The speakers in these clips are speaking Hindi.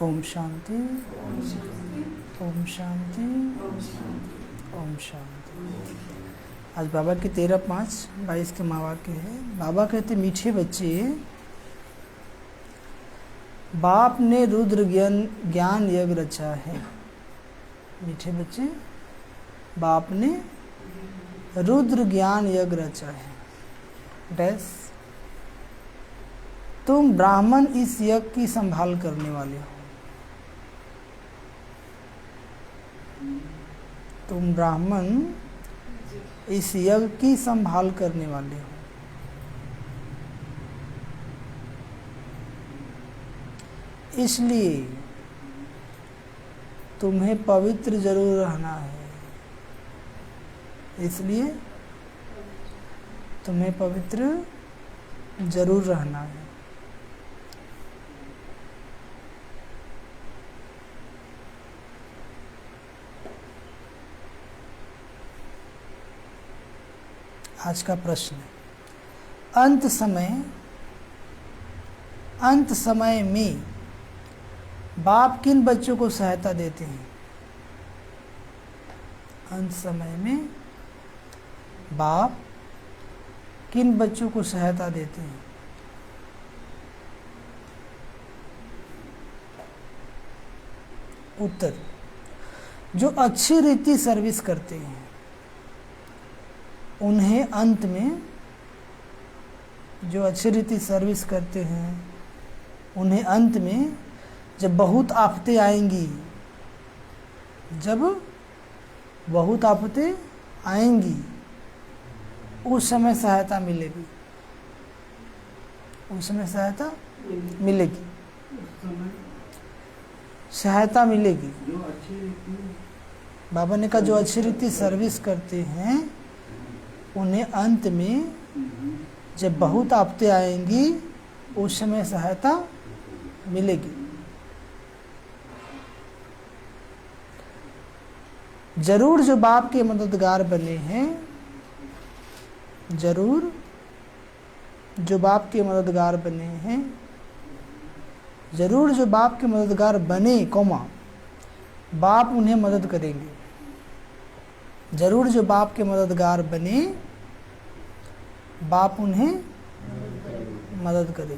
ओम शांति, ओम शांति, ओम शांति। आज बाबा के 13/5/22 के माँ वाक्य है। बाबा कहते, मीठे बच्चे, बाप ने रुद्र ज्ञान यज्ञ रचा है। मीठे बच्चे, बाप ने रुद्र ज्ञान यज्ञ रचा है। डैश, तुम ब्राह्मण इस यज्ञ की संभाल करने वाले हो। तुम ब्राह्मण इस यज्ञ की संभाल करने वाले हो। इसलिए तुम्हें पवित्र जरूर रहना है। इसलिए तुम्हें पवित्र जरूर रहना है। आज का प्रश्न है, अंत समय में बाप किन बच्चों को सहायता देते हैं? अंत समय में बाप किन बच्चों को सहायता देते हैं? उत्तर, जो अच्छी रीति सर्विस करते हैं उन्हें अंत में, जो अच्छी रीति सर्विस करते हैं उन्हें अंत में जब बहुत आफतें आएंगी, जब बहुत आफतें आएंगी, उस समय सहायता मिलेगी। उस समय सहायता मिलेगी। सहायता मिलेगी। बाबा ने कहा, जो अच्छी रीति सर्विस करते हैं उन्हें अंत में जब बहुत आफतें आएंगी, उस समय सहायता मिलेगी। जरूर जो बाप के मददगार बने हैं, जरूर जो बाप के मददगार बने हैं, जरूर जो बाप के मददगार बने, बाप उन्हें मदद करेंगे। जरूर जो बाप के मददगार बने, बाप उन्हें मदद करेंगे।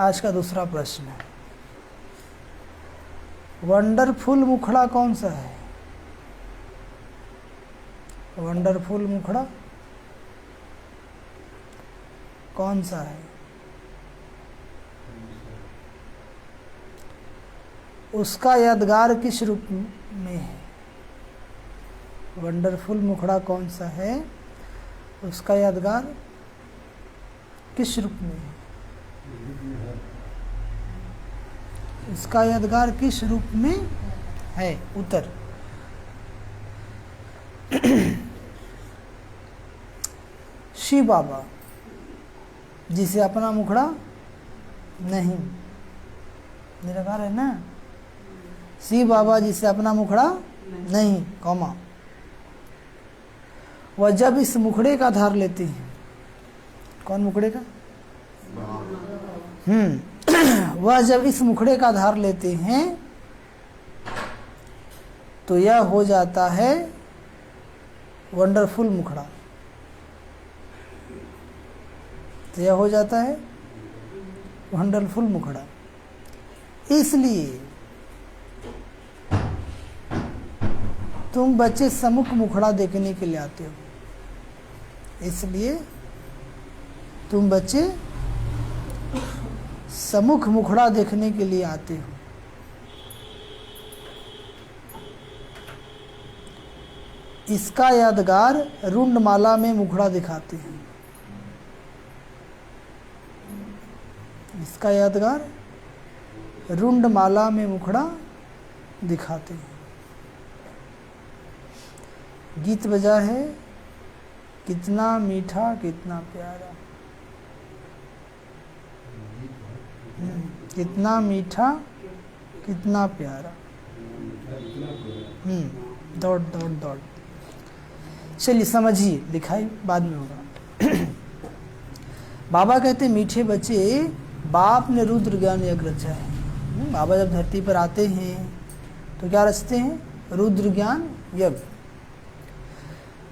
आज का दूसरा प्रश्न है, वंडरफुल मुखड़ा कौन सा है? वंडरफुल मुखड़ा कौन सा है? उसका यादगार किस रूप में है? वंडरफुल मुखड़ा कौन सा है? उसका यादगार किस रूप में है? इसका यादगार किस रूप में है? उत्तर, शिव बाबा जिसे अपना मुखड़ा नहीं, निराकार है ना, शिव बाबा जिसे अपना मुखड़ा नहीं, वह जब इस मुखड़े का आधार लेते हैं, कौन मुखड़े का? वह जब इस मुखड़े का आधार लेते हैं तो यह हो जाता है वंडरफुल मुखड़ा। तो यह हो जाता है वंडरफुल मुखड़ा। इसलिए तुम बच्चे सम्मुख मुखड़ा देखने के लिए आते हो। इसलिए तुम बच्चे सम्मुख मुखड़ा देखने के लिए आते हो। इसका यादगार रुंडमाला में मुखड़ा दिखाते हैं। इसका यादगार रुंडमाला में मुखड़ा दिखाते हैं। गीत बजा है, कितना मीठा कितना प्यारा, कितना मीठा कितना प्यारा। दौड़ दौड़ दौड़। चलिए समझिए, लिखाई बाद में होगा। बाबा कहते मीठे बच्चे, बाप ने रुद्र ज्ञान यज्ञ रचा है। बाबा जब धरती पर आते हैं तो क्या रचते हैं? रुद्र ज्ञान यज्ञ।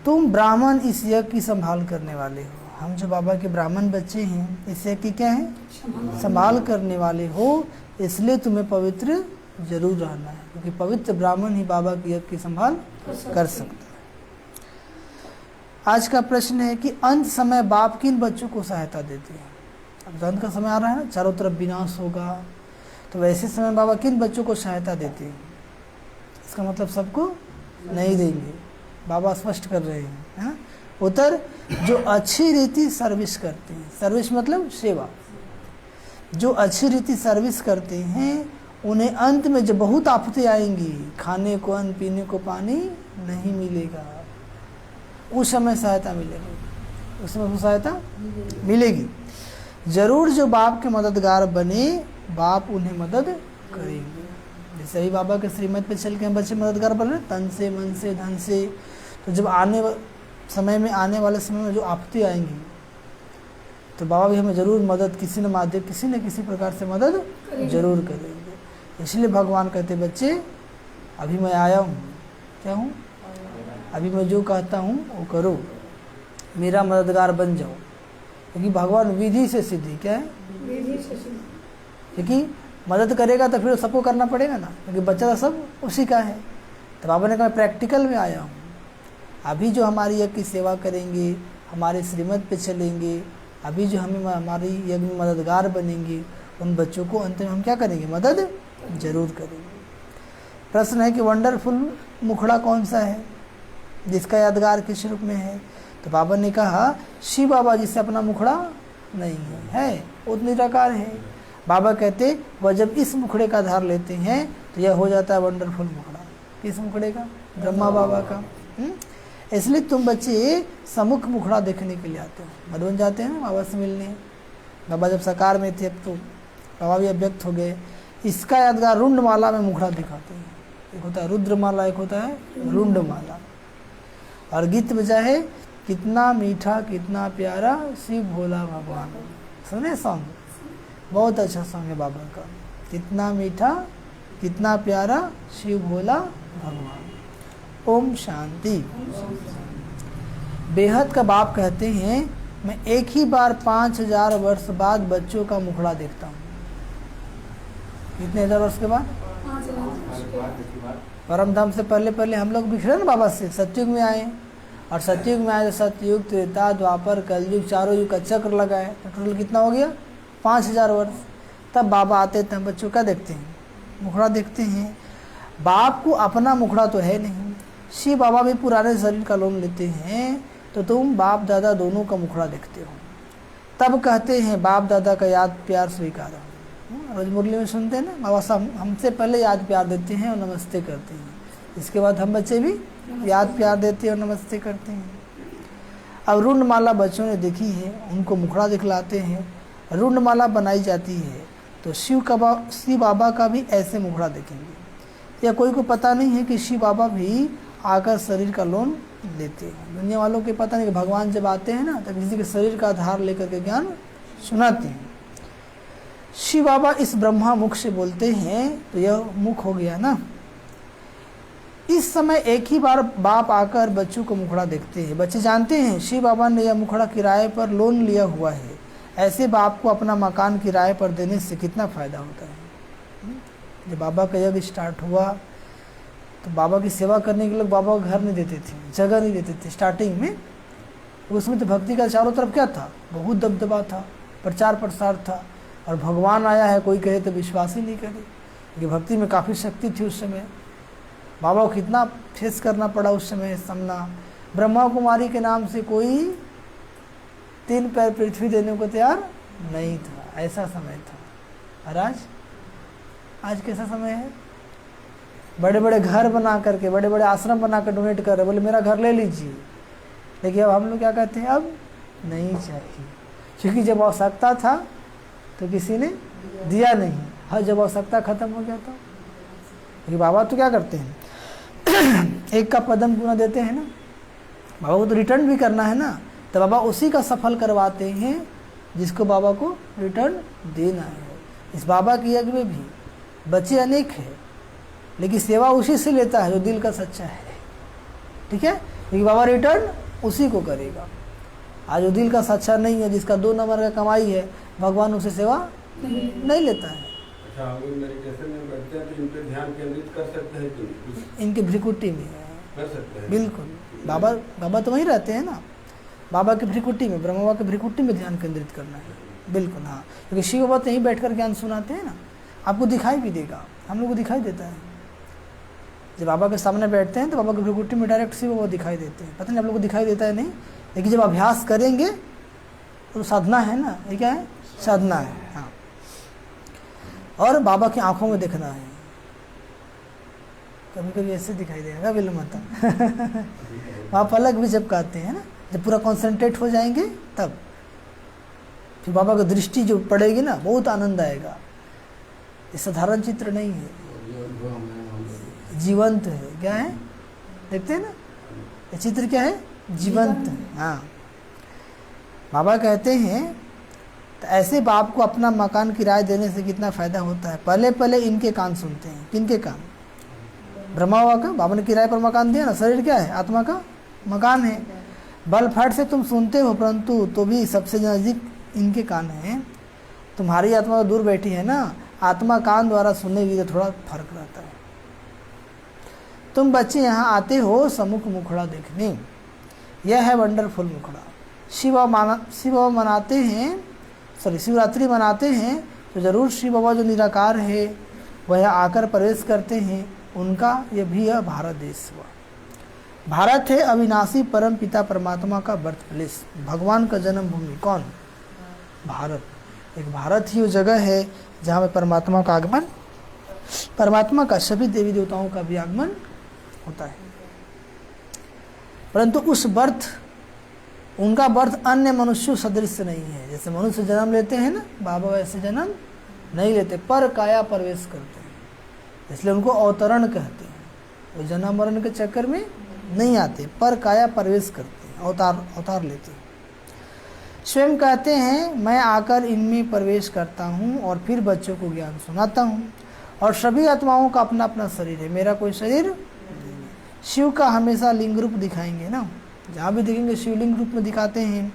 तुम ब्राह्मण इस यज्ञ की संभाल करने वाले हो। हम जो बाबा के ब्राह्मण बच्चे हैं, इस यज्ञ की क्या है? संभाल करने वाले हो। इसलिए तुम्हें पवित्र जरूर रहना है, क्योंकि पवित्र ब्राह्मण ही बाबा के यज्ञ की संभाल कर सकता है। आज का प्रश्न है कि अंत समय बाप किन बच्चों को सहायता देते हैं? अब अंत का समय आ रहा है ना, चारों तरफ विनाश होगा, तो वैसे समय बाबा किन बच्चों को सहायता देते हैं? इसका मतलब सबको नहीं देंगे, बाबा स्पष्ट कर रहे हैं, है ना। उत्तर, जो अच्छी रीति सर्विस करते हैं। सर्विस मतलब सेवा। जो अच्छी रीति सर्विस करते हैं उन्हें अंत में जब बहुत आफतें आएंगी, खाने को अन्न, पीने को पानी नहीं मिलेगा, उस समय सहायता मिलेगी, उस समय सहायता मिलेगी। जरूर जो बाप के मददगार बने, बाप उन्हें मदद करेंगे। जैसे ही बाबा के श्रीमत पे चल के हम बच्चे मददगार बने, तन से, मन से, धन से, तो जब आने वाले समय में जो आफतें आएंगी तो बाबा भी हमें जरूर मदद किसी न किसी प्रकार से मदद जरूर करेंगे। इसलिए भगवान कहते बच्चे अभी मैं आया हूँ, क्या हूँ? अभी मैं जो कहता हूँ वो करो, मेरा मददगार बन जाओ। क्योंकि भगवान विधि से सिद्धि, क्या है? विधि से सिद्धि। क्योंकि मदद करेगा तो फिर सबको करना पड़ेगा ना, क्योंकि बच्चा तो सब उसी का है। तो बाबा ने कहा प्रैक्टिकल में आया हूँ। अभी जो हमारी यज्ञ की सेवा करेंगे, हमारे श्रीमत पे चलेंगे, अभी जो हमें हमारी यज्ञ में मददगार बनेंगे, उन बच्चों को अंत में हम क्या करेंगे? मदद जरूर करेंगे। प्रश्न है कि वंडरफुल मुखड़ा कौन सा है जिसका यादगार किस रूप में है? तो बाबा ने कहा शिव बाबा जिससे अपना मुखड़ा नहीं है, वो निराकार है। बाबा कहते वह जब इस मुखड़े का आधार लेते हैं तो यह हो जाता है वंडरफुल मुखड़ा। किस मुखड़े का? ब्रह्मा बाबा का। इसलिए तुम बच्चे सम्मुख मुखड़ा देखने के लिए आते हो। मधुबन जाते हैं ना बाबा से मिलने। बाबा जब साकार में थे, अब तो बाबा भी अव्यक्त हो गए। इसका यादगार रुंडमाला में मुखड़ा दिखाते हैं। एक होता है रुद्रमाला, एक होता है रुंडमाला। और गीत बजा है कितना मीठा कितना प्यारा शिव भोला भगवान। सुने सॉन्ग? बहुत अच्छा सॉन्ग है बाबा का। कितना मीठा कितना प्यारा शिव भोला भगवान। ओम शांति। बेहद का बाप कहते हैं मैं एक ही बार 5000 वर्ष बाद बच्चों का मुखड़ा देखता हूँ। कितने हजार वर्ष के बाद? परम धाम से पहले हम लोग बिखरे ना बाबा से, सतयुग में आए। और सतयुग में आए तो सतयुग, त्रेता, द्वापर, कलयुग, चारों युग का चक्र लगाए, तो टोटल कितना हो गया? 5000 वर्ष। तब बाबा आते थे, बच्चों का देखते हैं, मुखड़ा देखते हैं। बाप को अपना मुखड़ा तो है नहीं। शिव बाबा भी पुराने शरीर का लोन लेते हैं, तो तुम बाप दादा दोनों का मुखड़ा देखते हो। तब कहते हैं बाप दादा का याद प्यार स्वीकार। रोज मुरली में सुनते हैं ना, बाबा साहब हमसे पहले याद प्यार देते हैं और नमस्ते करते हैं, इसके बाद हम बच्चे भी याद प्यार देते हैं और नमस्ते करते हैं। अब रुंडमाला बच्चों ने देखी है, उनको मुखड़ा दिखलाते हैं। रुंडमाला बनाई जाती है तो शिव बाबा का भी ऐसे मुखड़ा देखेंगे। या कोई को पता नहीं है कि शिव बाबा भी आकर शरीर का लोन लेते हैं। दुनिया वालों के पता नहीं कि भगवान जब आते हैं ना, तब किसी के शरीर का आधार लेकर के ज्ञान सुनाते हैं। शिव बाबा इस ब्रह्मा मुख से बोलते हैं, तो यह मुख हो गया ना। इस समय एक ही बार बाप आकर बच्चों को मुखड़ा देखते हैं। बच्चे जानते हैं शिव बाबा ने यह मुखड़ा किराए पर लोन लिया हुआ है। ऐसे बाप को अपना मकान किराए पर देने से कितना फ़ायदा होता है। जब बाबा का यज्ञ स्टार्ट हुआ तो बाबा की सेवा करने के लिए बाबा को घर नहीं देते थे, जगह नहीं देते थे स्टार्टिंग में। उसमें तो भक्ति का चारों तरफ क्या था? बहुत दबदबा था, प्रचार प्रसार था। और भगवान आया है कोई कहे तो विश्वास ही नहीं करे, क्योंकि भक्ति में काफ़ी शक्ति थी उस समय। बाबा को कितना फेस करना पड़ा उस समय सामना। ब्रह्मा कुमारी के नाम से कोई 3 पैर पृथ्वी देने को तैयार नहीं था, ऐसा समय था। और आज कैसा समय है? बड़े बड़े घर बना करके, बड़े बड़े आश्रम बना कर डोनेट कर रहे, बोले मेरा घर ले लीजिए। लेकिन अब हम लोग क्या कहते हैं? अब नहीं चाहिए, क्योंकि जब आवश्यकता था तो किसी ने दिया नहीं। हाँ, जब आवश्यकता खत्म हो गया क्योंकि बाबा तो क्या करते हैं एक का पदम गुना देते हैं ना, बाबा को तो रिटर्न भी करना है ना, तो बाबा उसी का सफल करवाते हैं जिसको बाबा को रिटर्न देना है। इस बाबा के यज्ञ में भी बच्चे अनेक हैं, लेकिन सेवा उसी से लेता है जो दिल का सच्चा है। ठीक है, क्योंकि बाबा रिटर्न उसी को करेगा। आज जो दिल का सच्चा नहीं है, जिसका 2 नंबर का कमाई है, भगवान उसे सेवा नहीं लेता है। अच्छा, अगर मेडिटेशन में बैठते हैं तो इन पे ध्यान केंद्रित कर सकते हैं कि इनके भ्रिकुटी में कर सकते हैं? बिल्कुल, बाबा तो वहीं रहते हैं ना, बाबा की भ्रिकुटी में, ब्रह्म बाबा की भ्रिकुटी में ध्यान केंद्रित करना है। बिल्कुल हाँ, क्योंकि शिव बाबा तो यहीं बैठकर ज्ञान सुनाते हैं ना, आपको दिखाई भी देगा, हम लोग को दिखाई देता है। जब बाबा के सामने बैठते हैं तो बाबा की भ्रिकुटी में डायरेक्ट शिव बाबा दिखाई देते हैं। पता नहीं आप लोग को दिखाई देता है नहीं, लेकिन जब अभ्यास करेंगे तो साधना है ना, ये क्या है? साधना है। हाँ, और बाबा की आंखों में देखना है। कभी कभी ऐसे दिखाई देगा बिल्कुल माता आप अलग भी जब कहते हैं ना, जब पूरा कॉन्सेंट्रेट हो जाएंगे तब फिर बाबा की दृष्टि जो पड़ेगी ना, बहुत आनंद आएगा। ये साधारण चित्र नहीं है, जीवंत है। क्या है? देखते हैं ना, ये चित्र क्या है? जीवंत है। हाँ, बाबा कहते हैं तो ऐसे बाप को अपना मकान किराए देने से कितना फायदा होता है। पहले पहले इनके कान सुनते हैं। किनके कान? ब्रह्मा बाबा का। बाबा ने किराए पर मकान दिया ना, शरीर क्या है? आत्मा का मकान है। बल फट से तुम सुनते हो, परंतु तो भी सबसे नज़दीक इनके कान है। तुम्हारी आत्मा तो दूर बैठी है ना, आत्मा कान द्वारा सुनेगी तो थोड़ा फर्क रहता है। तुम बच्चे यहाँ आते हो सम्मुख मुखड़ा देखने, यह है वंडरफुल मुखड़ा। शिव मनाते हैं, शिवरात्रि मनाते हैं तो ज़रूर शिव बाबा जो निराकार है वह आकर प्रवेश करते हैं। उनका यह भी यह भारत देश हुआ। भारत है अविनाशी परम पिता परमात्मा का बर्थ प्लेस, भगवान का जन्म भूमि। कौन? भारत। एक भारत ही वो जगह है जहाँ पे परमात्मा का आगमन, परमात्मा का सभी देवी देवताओं का भी आगमन होता है। परंतु उस बर्थ, उनका बर्थ अन्य मनुष्यों सदृश नहीं है। जैसे मनुष्य जन्म लेते हैं ना, बाबा वैसे जन्म नहीं लेते, पर काया प्रवेश करते हैं, इसलिए उनको अवतरण कहते हैं। वो जन्म मरण के चक्कर में नहीं आते, पर काया प्रवेश करते हैं, अवतार लेते हैं। स्वयं कहते हैं मैं आकर इनमें प्रवेश करता हूँ और फिर बच्चों को ज्ञान सुनाता हूँ। और सभी आत्माओं का अपना अपना शरीर है, मेरा कोई शरीर नहीं है। शिव का हमेशा लिंग रूप दिखाएंगे ना, जहाँ भी देखेंगे शिवलिंग रूप में दिखाते हैं।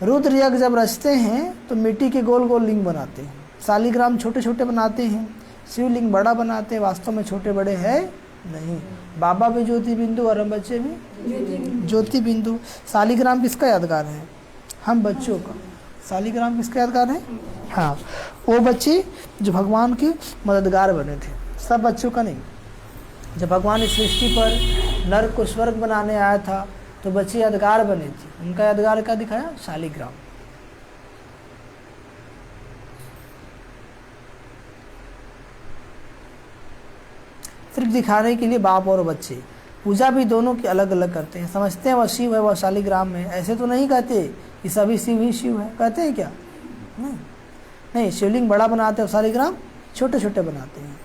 रुद्र यज्ञ जब रचते हैं तो मिट्टी के गोल गोल लिंग बनाते हैं, शालिग्राम छोटे छोटे बनाते हैं, शिवलिंग बड़ा बनाते हैं, वास्तव में छोटे बड़े है नहीं। बाबा भी ज्योति बिंदु और हम बच्चे भी ज्योति बिंदु। शालिग्राम किसका यादगार है? हम बच्चों का। शालिग्राम किसका यादगार है? हाँ, वो बच्चे जो भगवान के मददगार बने थे, सब बच्चों का नहीं। जब भगवान इस सृष्टि पर नर्क को स्वर्ग बनाने आया था तो बच्चे यादगार बने थे। उनका यादगार क्या दिखाया? शालिग्राम। सिर्फ दिखाने के लिए बाप और बच्चे पूजा भी दोनों की अलग अलग करते हैं। समझते हैं वह शिव है, वह शालिग्राम है। ऐसे तो नहीं कहते कि सभी शिव ही शिव है, कहते हैं क्या? नहीं, शिवलिंग बड़ा बनाते हैं और शालिग्राम छोटे छोटे बनाते हैं।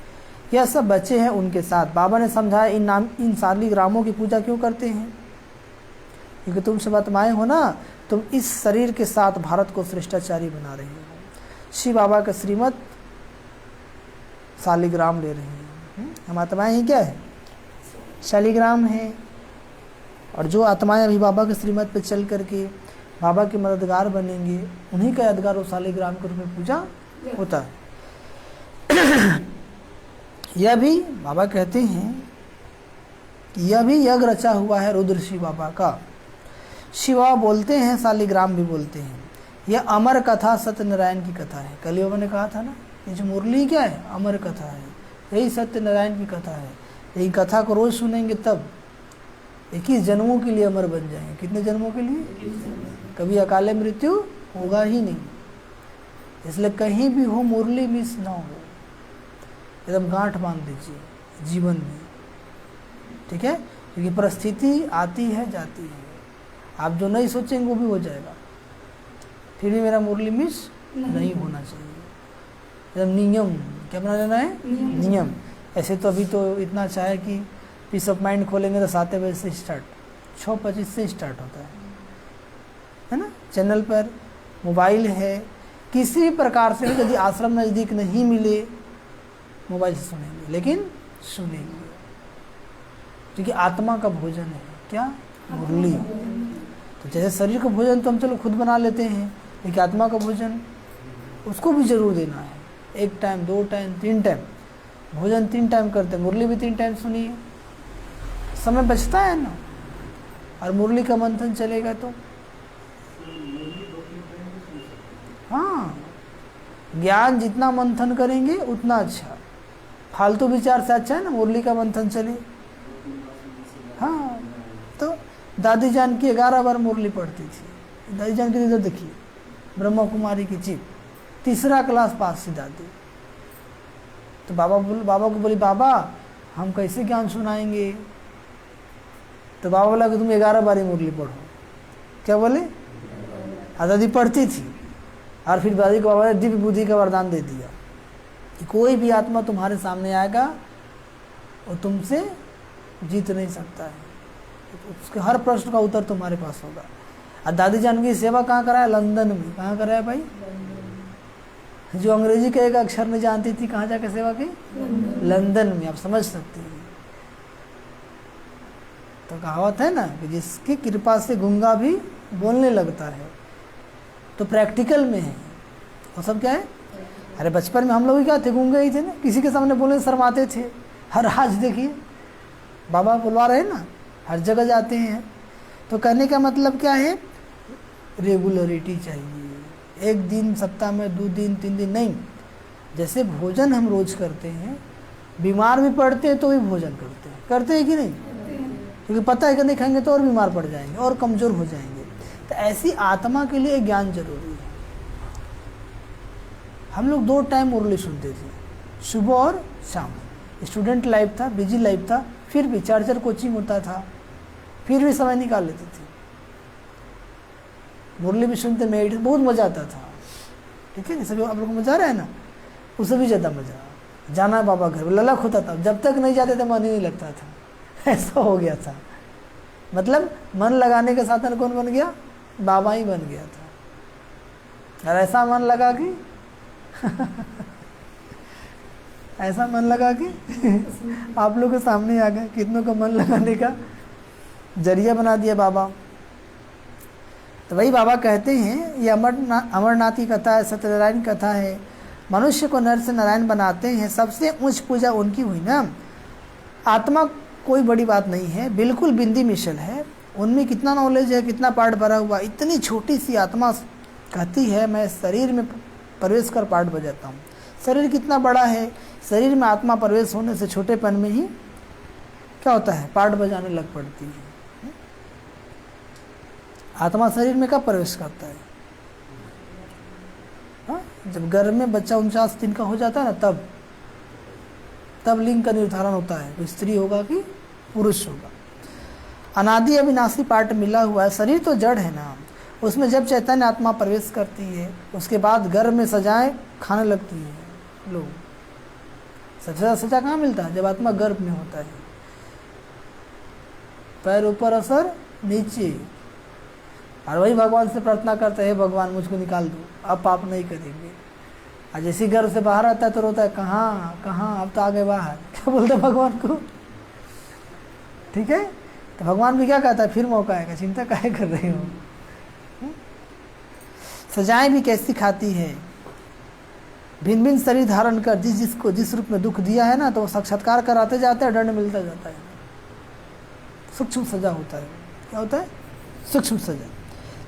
यह सब बच्चे हैं उनके साथ। बाबा ने समझाया इन शालिग्रामों की पूजा क्यों करते हैं, क्योंकि तुम सब आत्माएं हो ना, तुम इस शरीर के साथ भारत को श्रेष्ठाचारी बना रहे हो। शिव बाबा का श्रीमत शालिग्राम ले रहे हैं। हम आत्माएं ही क्या है? शालिग्राम है। और जो आत्माएं अभी बाबा के श्रीमत पे चल करके बाबा के मददगार बनेंगे, उन्हीं का यादगार और शालिग्राम के रूप में पूजा होता है। यह भी बाबा कहते हैं कि यह भी यज्ञ रचा हुआ है रुद्र शिव बाबा का। शिव बाबा बोलते हैं, शालिग्राम भी बोलते हैं। यह अमर कथा सत्यनारायण की कथा है। कल बाबा ने कहा था ना, ये जो मुरली क्या है? अमर कथा है। यही सत्यनारायण की कथा है। यही कथा को रोज सुनेंगे तब 21 जन्मों के लिए अमर बन जाएंगे। कितने जन्मों के लिए? कभी अकाले मृत्यु होगा ही नहीं। इसलिए कहीं भी हो मुरली मिस ना हो, एकदम गांठ बांध दीजिए जीवन में, ठीक है? क्योंकि परिस्थिति आती है जाती है, आप जो नहीं सोचेंगे वो भी हो जाएगा। फिर भी मेरा मुरली मिस नहीं होना चाहिए। एकदम नियम क्या बना लेना है? नियम। ऐसे तो अभी तो इतना अच्छा है कि पीस ऑफ माइंड खोलेंगे तो 7 बजे से स्टार्ट, 6:25 से स्टार्ट होता है ना। चैनल पर मोबाइल है, किसी भी प्रकार से भी यदि आश्रम नज़दीक नहीं मिले मोबाइल से सुनेंगे, लेकिन सुनेंगे, क्योंकि आत्मा का भोजन है क्या, मुरली। तो जैसे शरीर का भोजन तो हम चलो खुद बना लेते हैं, लेकिन आत्मा का भोजन उसको भी जरूर देना है। 1 टाइम, 2 टाइम, 3 टाइम भोजन, 3 टाइम करते हैं, मुरली भी 3 टाइम सुनिए, समय बचता है ना। और मुरली का मंथन चलेगा तो हाँ, ज्ञान जितना मंथन करेंगे उतना अच्छा, फालतू विचार से अच्छा है ना मुरली का मंथन चले। हाँ, तो दादी जान की 11 बार मुरली पढ़ती थी। दादी जान की इधर देखिए, ब्रह्मा कुमारी की चीफ, 3रा क्लास पास थी दादी। तो बाबा को बोली, बाबा हम कैसे ज्ञान सुनाएंगे? तो बाबा बोला कि तुम 11 बार ही मुरली पढ़ो। क्या बोले? दादी पढ़ती थी, और फिर दादी को बाबा ने दिव्य बुद्धि का वरदान दे दिया कि कोई भी आत्मा तुम्हारे सामने आएगा और तुमसे जीत नहीं सकता है, उसके हर प्रश्न का उत्तर तुम्हारे पास होगा। और दादी जान की सेवा कहाँ कराया? लंदन में। कहाँ कराया भाई? जो अंग्रेजी का एक अक्षर नहीं जानती थी, कहाँ जाकर सेवा की? लंदन में। आप समझ सकते हैं। तो कहावत है ना कि जिसकी कृपा से गूंगा भी बोलने लगता है, तो प्रैक्टिकल में है वो सब। क्या है? अरे बचपन में हम लोग क्या थे, गूंगे ही थे ना, किसी के सामने बोलने शर्माते थे। हर आज देखिए बाबा बुलवा रहे हैं ना, हर जगह जाते हैं। तो कहने का मतलब क्या है? रेगुलरिटी चाहिए। 1 दिन सप्ताह में, 2 दिन, 3 दिन नहीं। जैसे भोजन हम रोज करते हैं, बीमार भी पड़ते हैं तो भी भोजन करते हैं कि नहीं? क्योंकि पता है कि नहीं खाएंगे तो और बीमार पड़ जाएंगे और कमज़ोर हो जाएंगे। तो ऐसी आत्मा के लिए ज्ञान जरूरी है। हम लोग 2 टाइम मुरली सुनते थे, सुबह और शाम। स्टूडेंट लाइफ था, बिजी लाइफ था, फिर भी 4 कोचिंग होता था, फिर भी समय निकाल लेते थे। मुरली भी सुनते, मेडिटेशन, बहुत मज़ा आता था। ठीक है, जैसे आप लोग को मज़ा आ रहा है ना, उससे भी ज़्यादा मज़ा। जाना बाबा घर, ललक होता था, जब तक नहीं जाते थे मन ही नहीं लगता था। ऐसा हो गया था। मतलब मन लगाने का साधन कौन बन गया? बाबा ही बन गया था। और ऐसा मन लगा कि ऐसा मन लगा कि आप लोग के सामने आ गए, कितनों का मन लगाने का जरिया बना दिया बाबा। तो वही बाबा कहते हैं, ये अमरनाथ की कथा है, सत्यनारायण कथा है। मनुष्य को नर से नारायण बनाते हैं, सबसे उच्च पूजा उनकी हुई ना। आत्मा कोई बड़ी बात नहीं है, बिल्कुल बिंदी मिशल है। उनमें कितना नॉलेज है, कितना पार्ट भरा हुआ। इतनी छोटी सी आत्मा कहती है मैं शरीर में प्रवेश कर पार्ट बजाता हूँ। शरीर कितना बड़ा है, शरीर में आत्मा प्रवेश होने से छोटेपन में ही क्या होता है? पार्ट बजाने लग पड़ती है। आत्मा शरीर में कब प्रवेश करता है? हाँ, जब गर्भ में बच्चा 49 दिन का हो जाता है ना, तब लिंग का निर्धारण होता है, तो स्त्री होगा कि पुरुष होगा। अनादि अविनाशी पार्ट मिला हुआ है। शरीर तो जड़ है ना, उसमें जब चैतन्य आत्मा प्रवेश करती है, उसके बाद गर्भ में सजाएं खाने लगती है लोग। सबसे ज़्यादा सजा कहाँ मिलता है? जब आत्मा गर्भ में होता है। पैर ऊपर, असर नीचे। और वही भगवान से प्रार्थना करते हैं, भगवान मुझको निकाल दो, अब पाप नहीं करेंगे। और जैसे गर्भ से बाहर आता है तो रोता है, कहाँ अब तो आ गए बाहर। क्या बोलते भगवान को? ठीक है, तो भगवान भी क्या कहता है? फिर मौका आएगा, चिंता काहे कर रहे हो? सजाएं भी कैसी खाती है। भिन्न भिन्न शरीर धारण कर जिसको जिस रूप में दुख दिया है ना, तो वो साक्षात्कार कराते जाते हैं, दंड मिलता जाता है। सूक्ष्म सजा होता है। क्या होता है? सूक्ष्म सजा।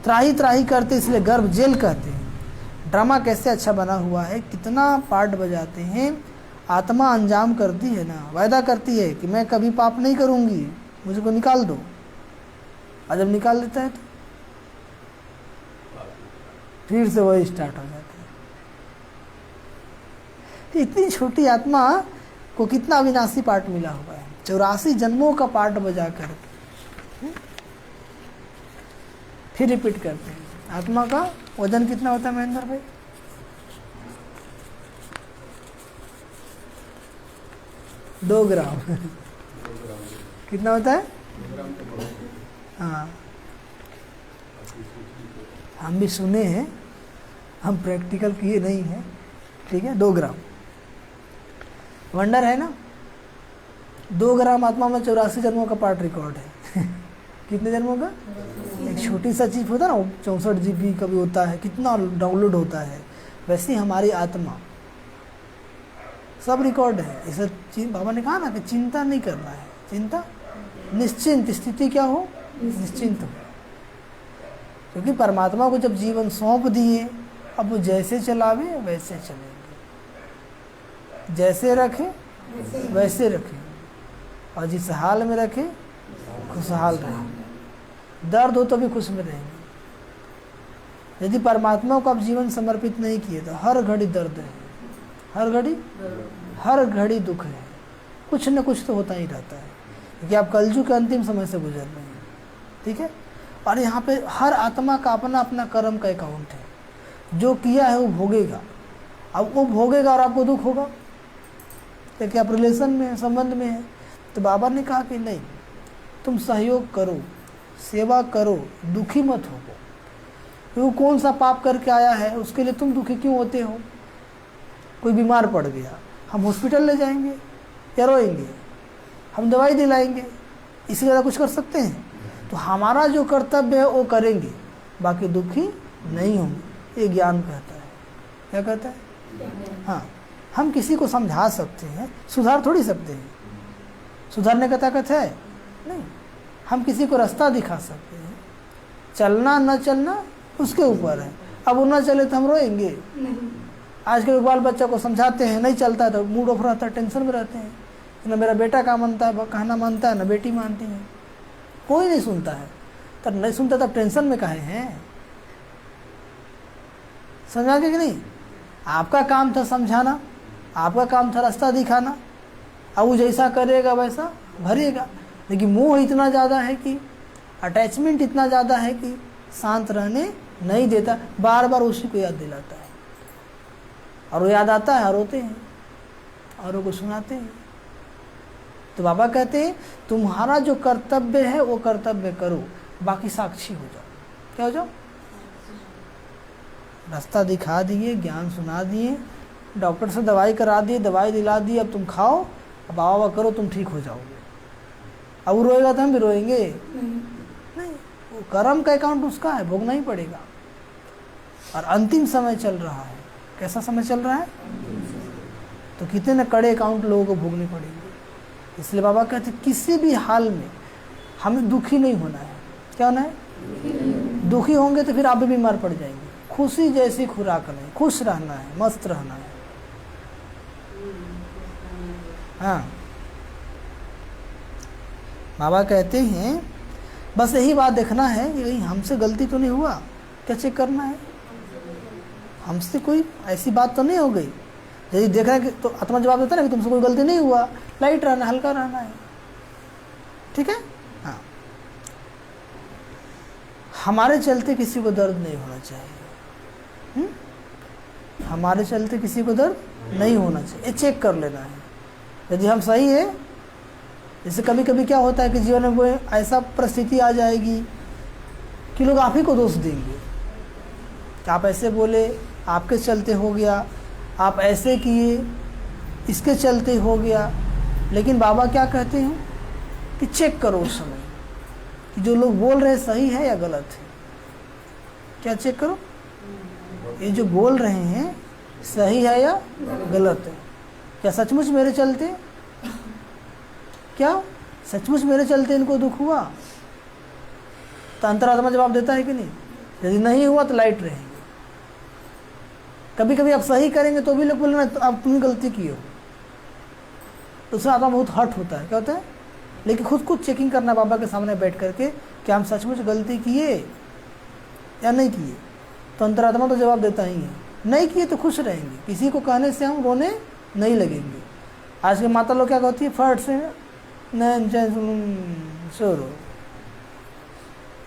त्राही त्राही करते, इसलिए गर्भ जेल कहते हैं। ड्रामा कैसे अच्छा बना हुआ है, कितना पार्ट बजाते हैं। आत्मा अंजाम करती है ना, वायदा करती है कि मैं कभी पाप नहीं करूँगी, मुझको निकाल दो। और जब निकाल देता है तो फिर से वही स्टार्ट हो जाता है। इतनी छोटी आत्मा को कितना अविनाशी पार्ट मिला हुआ है, 84 जन्मों का पार्ट बजा कर फिर रिपीट करते हैं। आत्मा का वजन कितना होता है महेंद्र भाई? 2 ग्राम। 2 ग्राम कितना होता है? 2 ग्राम तो बहुत है। हाँ, बाकी सूची तो हम भी सुने हैं, हम प्रैक्टिकल किए नहीं हैं। ठीक है, 2 ग्राम। वंडर है ना, 2 ग्राम आत्मा में 84 जन्मों का पार्ट रिकॉर्ड है। कितने जन्मों का? एक छोटी सा चीज होता है ना, 64 GB का भी होता है, कितना डाउनलोड होता है। वैसे ही हमारी आत्मा, सब रिकॉर्ड है। इसे बाबा ने कहा ना कि चिंता नहीं करना है, चिंता निश्चिंत स्थिति क्या हो, निश्चिंत हो। क्योंकि परमात्मा को जब जीवन सौंप दिए, अब वो जैसे चलावे वैसे चलेंगे, जैसे रखे वैसे रखे, और जिस हाल में रखे खुशहाल रहेंगे। दर्द हो तो भी खुश में रहेंगे। यदि परमात्मा को आप जीवन समर्पित नहीं किए तो हर घड़ी दर्द है, हर घड़ी दुख है, कुछ न कुछ तो होता ही रहता है, क्योंकि आप कलयुग के अंतिम समय से गुजर रहे हैं। ठीक है, और यहाँ पे हर आत्मा का अपना अपना कर्म का अकाउंट है, जो किया है वो भोगेगा। अब वो भोगेगा और आपको दुख होगा, क्योंकि आप रिलेशन में संबंध में है। तो बाबा ने कहा कि नहीं, तुम सहयोग करो, सेवा करो, दुखी मत हो। वो कौन सा पाप करके आया है, उसके लिए तुम दुखी क्यों होते हो? कोई बीमार पड़ गया, हम हॉस्पिटल ले जाएंगे या रोएंगे? हम दवाई दिलाएंगे, इससे ज़्यादा कुछ कर सकते हैं? तो हमारा जो कर्तव्य है वो करेंगे, बाकी दुखी नहीं होंगे। ये ज्ञान कहता है। क्या कहता है? हाँ, हम किसी को समझा सकते हैं, सुधार थोड़ी सकते हैं। सुधारने का ताकत है नहीं। हम किसी को रास्ता दिखा सकते हैं, चलना न चलना उसके ऊपर है। अब वो न चले तो हम रोएंगे? आज के बाल बच्चा को समझाते हैं, नहीं चलता है तो मूड ऑफ रहता है, टेंशन में रहते हैं। न मेरा बेटा का मानता है, कहना मानता है, न बेटी मानती है, कोई नहीं सुनता है। तब नहीं सुनता तब टेंशन में काहे हैं? समझा कि नहीं? आपका काम था समझाना, आपका काम था रास्ता दिखाना। अब वो जैसा करेगा वैसा भरेगा। लेकिन मोह इतना ज़्यादा है कि, अटैचमेंट इतना ज़्यादा है कि शांत रहने नहीं देता, बार बार उसी को याद दिलाता है। और वो याद आता है और रोते हैं, औरों को सुनाते हैं। तो बाबा कहते हैं तुम्हारा जो कर्तव्य है वो कर्तव्य करो, बाकी साक्षी हो जाओ। क्या हो जाओ? रास्ता दिखा दिए, ज्ञान सुना दिए, डॉक्टर से दवाई करा दिए, दवाई दिला दी, अब तुम खाओ, अब बाबा करो, तुम ठीक हो जाओगे। अब वो रोएगा तो हम भी रोएंगे? नहीं, वो कर्म का अकाउंट उसका है, भोगना ही पड़ेगा। और अंतिम समय चल रहा है। कैसा समय चल रहा है? तो कितने न कड़े अकाउंट लोगों को भोगने पड़ेंगे। इसलिए बाबा कहते किसी भी हाल में हमें दुखी नहीं होना है। क्या होना है? दुखी होंगे तो फिर आप भी बीमार पड़ जाएंगे। खुशी जैसी खुराक नहीं, खुश रहना है, मस्त रहना है। हाँ, बाबा कहते हैं बस यही बात देखना है कि कहीं हमसे गलती तो नहीं हुआ। क्या चेक करना है? हमसे कोई ऐसी बात तो नहीं हो गई। यदि देख रहा है कि तो आत्मा जवाब देता है ना कि तुमसे कोई गलती नहीं हुआ, लाइट रहना, हल्का रहना है। ठीक है? हाँ, हमारे चलते किसी को दर्द नहीं होना चाहिए। हमारे चलते किसी को दर्द नहीं होना चाहिए, ये चेक कर लेना है। यदि हम सही है, जैसे कभी कभी क्या होता है कि जीवन में कोई ऐसा परिस्थिति आ जाएगी कि लोग आप ही को दोष देंगे कि आप ऐसे बोले, आपके चलते हो गया, आप ऐसे किए, इसके चलते हो गया। लेकिन बाबा क्या कहते हैं कि चेक करो उस समय कि जो लोग बोल रहे हैं सही है या गलत है। क्या चेक करो? ये जो बोल रहे हैं सही है या गलत है? क्या सचमुच मेरे चलते, क्या सचमुच मेरे चलते इनको दुख हुआ? तो अंतरात्मा जवाब देता है कि नहीं? यदि नहीं हुआ तो लाइट रहेंगे। कभी कभी आप सही करेंगे तो भी लोग बोले ना तो आप तुमने गलती की हो, तो उससे आत्मा बहुत हर्ट होता है। क्या होता है? लेकिन खुद को चेकिंग करना बाबा के सामने बैठ करके कि हम सचमुच गलती किए या नहीं किए। तो अंतरात्मा तो जवाब देता ही है। नहीं किए तो खुश रहेंगे, किसी को कहने से हम रोने नहीं लगेंगे। आज के माता लोग क्या कहती है, फट से शोर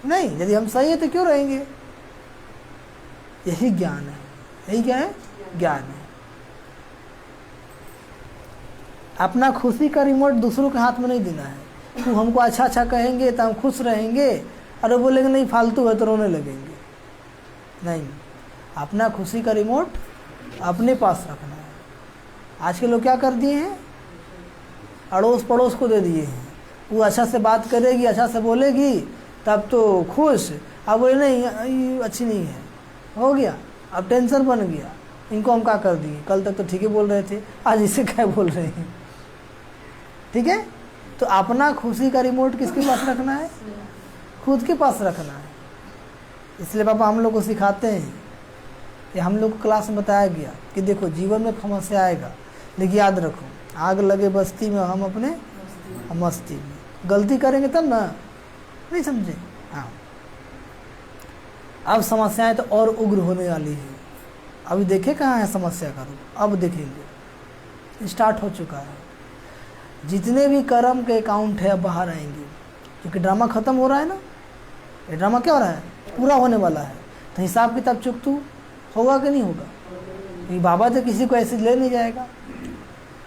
नहीं। यदि हम सही है तो क्यों रहेंगे? यही ज्ञान है। यही क्या है? ज्ञान है। अपना खुशी का रिमोट दूसरों के हाथ में नहीं देना है। तू हमको अच्छा अच्छा कहेंगे तो हम खुश रहेंगे, और वो बोलेंगे नहीं फालतू है तो रोने लगेंगे। नहीं, अपना खुशी का रिमोट अपने पास रखना है। आज के लोग क्या कर दिए हैं, अड़ोस पड़ोस को दे दिए हैं। वो अच्छा से बात करेगी, अच्छा से बोलेगी तब तो खुश, अब बोले नहीं ये अच्छी नहीं है, हो गया, अब टेंशन बन गया, इनको हम क्या कर दिए, कल तक तो ठीक ही बोल रहे थे, आज इसे क्या बोल रहे हैं। ठीक है, तो अपना खुशी का रिमोट किसके पास रखना है, खुद के पास रखना है। इसलिए पापा हम लोग को सिखाते हैं कि हम लोग को क्लास में बताया गया कि देखो जीवन में समस्या आएगा, लेकिन याद रखो आग लगे बस्ती में हम अपने मस्ती में, गलती करेंगे तब ना, नहीं समझे। हाँ, अब समस्याएं तो और उग्र होने वाली है। अभी देखे कहाँ है समस्या का रूप, अब देखेंगे, स्टार्ट हो चुका है। जितने भी कर्म के अकाउंट है अब बाहर आएंगे, क्योंकि ड्रामा खत्म हो रहा है ना। ये ड्रामा क्या हो रहा है, पूरा होने वाला है। तो हिसाब किताब चुकतू होगा कि नहीं होगा, क्योंकि बाबा तो किसी को ऐसे ले नहीं जाएगा,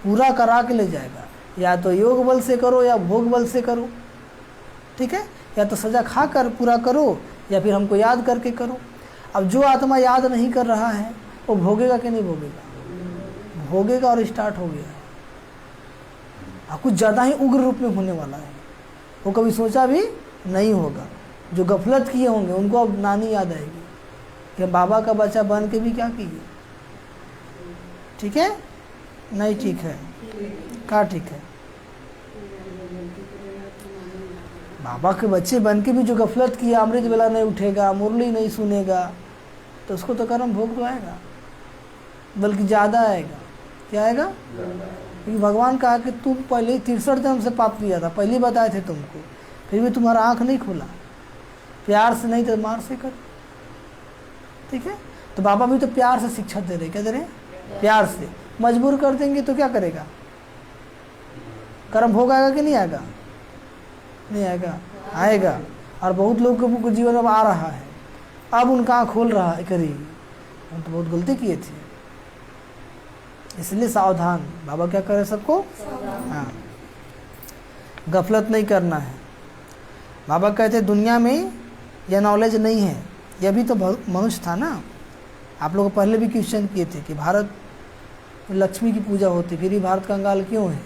पूरा करा के ले जाएगा। या तो योग बल से करो या भोग बल से करो, ठीक है, या तो सजा खा कर पूरा करो या फिर हमको याद करके करो। अब जो आत्मा याद नहीं कर रहा है वो भोगेगा कि नहीं भोगेगा, भोगेगा, और स्टार्ट हो गया है। अब कुछ ज़्यादा ही उग्र रूप में होने वाला है, वो कभी सोचा भी नहीं होगा। जो गफलत किए होंगे उनको अब नानी याद आएगी कि बाबा का बच्चा बन के भी क्या किए। ठीक है, नहीं ठीक है, क्या ठीक है, बाबा के बच्चे बन के भी जो गफलत किया, अमृत वेला नहीं उठेगा, मुरली नहीं सुनेगा, तो उसको तो कर्म भोग तो आएगा, बल्कि ज़्यादा आएगा। क्या आएगा, क्योंकि भगवान कहा कि तुम पहले 63 जन्म से पाप किया था, पहले बताए थे तुमको, फिर भी तुम्हारा आँख नहीं खुला। प्यार से नहीं तो मार से कर। ठीक है, तो बाबा भी तो प्यार से शिक्षा दे रहे, क्या दे रहे, प्यार से। मजबूर कर देंगे तो क्या करेगा, कर्म भोग आएगा कि नहीं आएगा, नहीं आएगा, आएगा। और बहुत लोगों को जीवन में आ रहा है, अब उनका आँख खोल रहा है, करिए हम तो बहुत गलती किए थे। इसलिए सावधान, बाबा क्या करे सबको, हाँ, गफलत नहीं करना है। बाबा कहते दुनिया में यह नॉलेज नहीं है, यह भी तो मनुष्य था ना। आप लोग पहले भी क्वेश्चन किए थे कि भारत में लक्ष्मी की पूजा होती, फिर भी भारत कंगाल क्यों है,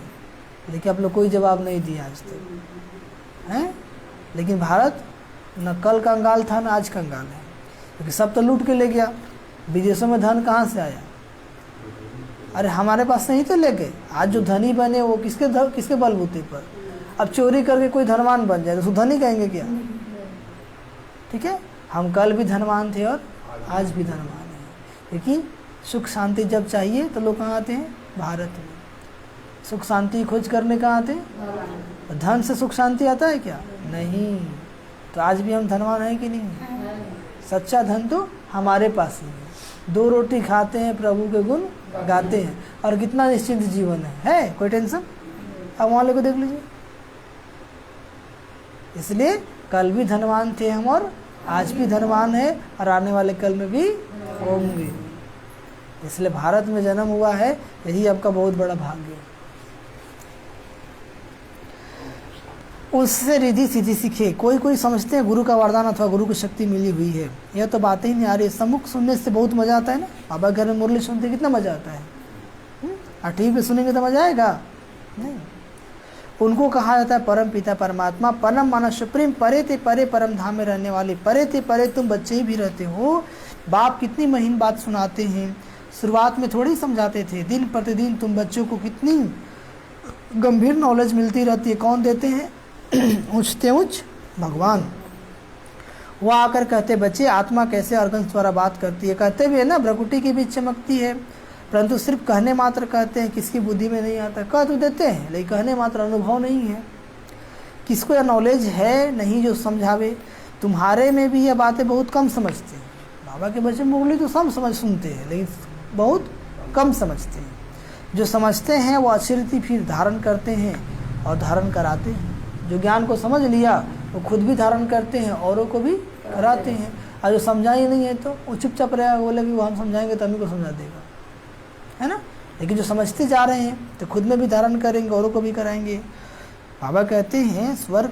लेकिन आप लोग कोई जवाब नहीं दिया आज तक हैं। लेकिन भारत न कल कंगाल था न आज कंगाल है, क्योंकि सब तो लूट के ले गया। विदेशों में धन कहाँ से आया, अरे हमारे पास नहीं तो ले गए। आज जो धनी बने वो किसके बलबूते पर, अब चोरी करके कोई धनवान बन जाए तो धनी कहेंगे क्या। ठीक है, हम कल भी धनवान थे और आज भी धनवान हैं, क्योंकि सुख शांति जब चाहिए तो लोग कहाँ आते हैं, भारत में। सुख शांति खोज करने कहाँ आते हैं, धन से सुख शांति आता है क्या, नहीं। तो आज भी हम धनवान हैं कि नहीं, सच्चा धन तो हमारे पास ही है। 2 रोटी खाते हैं, प्रभु के गुण गाते हैं, और कितना निश्चिंत जीवन है कोई टेंशन। अब वहाँ को देख लीजिए। इसलिए कल भी धनवान थे हम और आज भी धनवान है, और आने वाले कल में भी होंगे। इसलिए भारत में जन्म हुआ है, यही आपका बहुत बड़ा भाग्य है। उससे रिद्धि सीधी सीखे। कोई कोई समझते हैं गुरु का वरदान अथवा गुरु की शक्ति मिली हुई है, यह तो बातें ही नहीं आ रही। सम्मुख सुनने से बहुत मज़ा आता है ना, बाबा घर में मुरली सुनते कितना मज़ा आता है, और टीवी पे सुनेंगे तो मज़ा आएगा नहीं। उनको कहा जाता है परम पिता परमात्मा। परम माना सुप्रीम, परे ते परे परम धाम में रहने वाले। परे ते परे तुम बच्चे ही भी रहते हो। बाप कितनी महीन बात सुनाते हैं, शुरुआत में थोड़ी समझाते थे, दिन प्रतिदिन तुम बच्चों को कितनी गंभीर नॉलेज मिलती रहती है। कौन देते हैं, ऊंचते ऊंच भगवान। वो आकर कहते बच्चे आत्मा कैसे अर्गन्स द्वारा बात करती है। कहते भी है ना, भ्रकुटी के बीच चमकती है, परंतु सिर्फ कहने मात्र कहते हैं, किसकी बुद्धि में नहीं आता। कह तो देते हैं लेकिन कहने मात्र, अनुभव नहीं है। किसको यह नॉलेज है नहीं जो समझावे। तुम्हारे में भी यह बातें बहुत कम समझते हैं। बाबा के बच्चे मुरली तो सब समझ सुनते हैं, लेकिन बहुत कम समझते हैं। जो समझते हैं वो अच्छी रीति फिर धारण करते हैं और धारण कराते हैं। जो ज्ञान को समझ लिया वो खुद भी धारण करते हैं, औरों को भी कराते हैं। और जो समझा ही नहीं है तो वो चुपचाप रहेगा, बोले कि वो हम समझाएंगे तो हमें को समझा देगा, है ना। लेकिन जो समझते जा रहे हैं तो खुद में भी धारण करेंगे, औरों को भी कराएंगे। बाबा कहते हैं स्वर्ग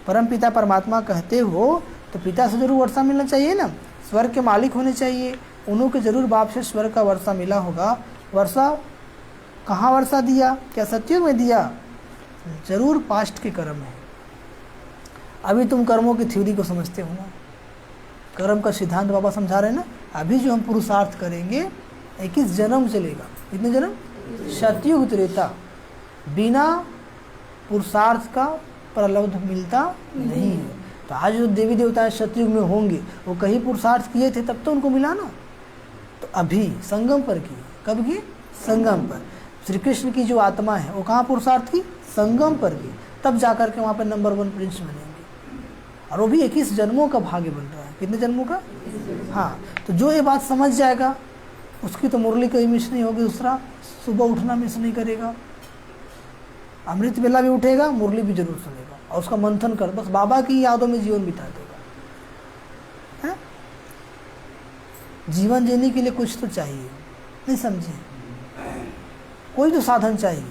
परम पिता परमात्मा कहते हो तो पिता से जरूर वर्षा मिलना चाहिए ना, स्वर्ग के मालिक होने चाहिए, उन्हों के जरूर बाप से स्वर्ग का वर्षा मिला होगा। वर्षा कहाँ वर्षा दिया? क्या सत्युग में दिया? जरूर पास्ट के कर्म है। अभी तुम कर्मों की थ्योरी को समझते हो ना, कर्म का सिद्धांत बाबा समझा रहे हैं ना। अभी जो हम पुरुषार्थ करेंगे 21 जन्म चलेगा। कितने जन्म? सतयुग त्रेता। बिना पुरुषार्थ का प्रलब्ध मिलता नहीं है। तो आज जो देवी देवता सतयुग में होंगे वो कहीं पुरुषार्थ किए थे तब तो उनको मिला ना। तो अभी संगम पर की, कब की? संगम पर। श्री कृष्ण की जो आत्मा है वो कहाँ पुरुषार्थ की? संगम पर की, तब जाकर के वहाँ पर नंबर 1 प्रिंस बनेंगे। और वो भी 21 जन्मों का भाग्य बन रहा है। कितने जन्मों का? हाँ। तो जो ये बात समझ जाएगा उसकी तो मुरली कहीं मिस नहीं होगी। दूसरा, सुबह उठना मिस नहीं करेगा, अमृत वेला भी उठेगा, मुरली भी जरूर सुनेगा और उसका मंथन कर, बस बाबा की यादों में जीवन बिता देगा। है? जीवन जीने के लिए कुछ तो चाहिए, नहीं समझे? कोई तो साधन चाहिए,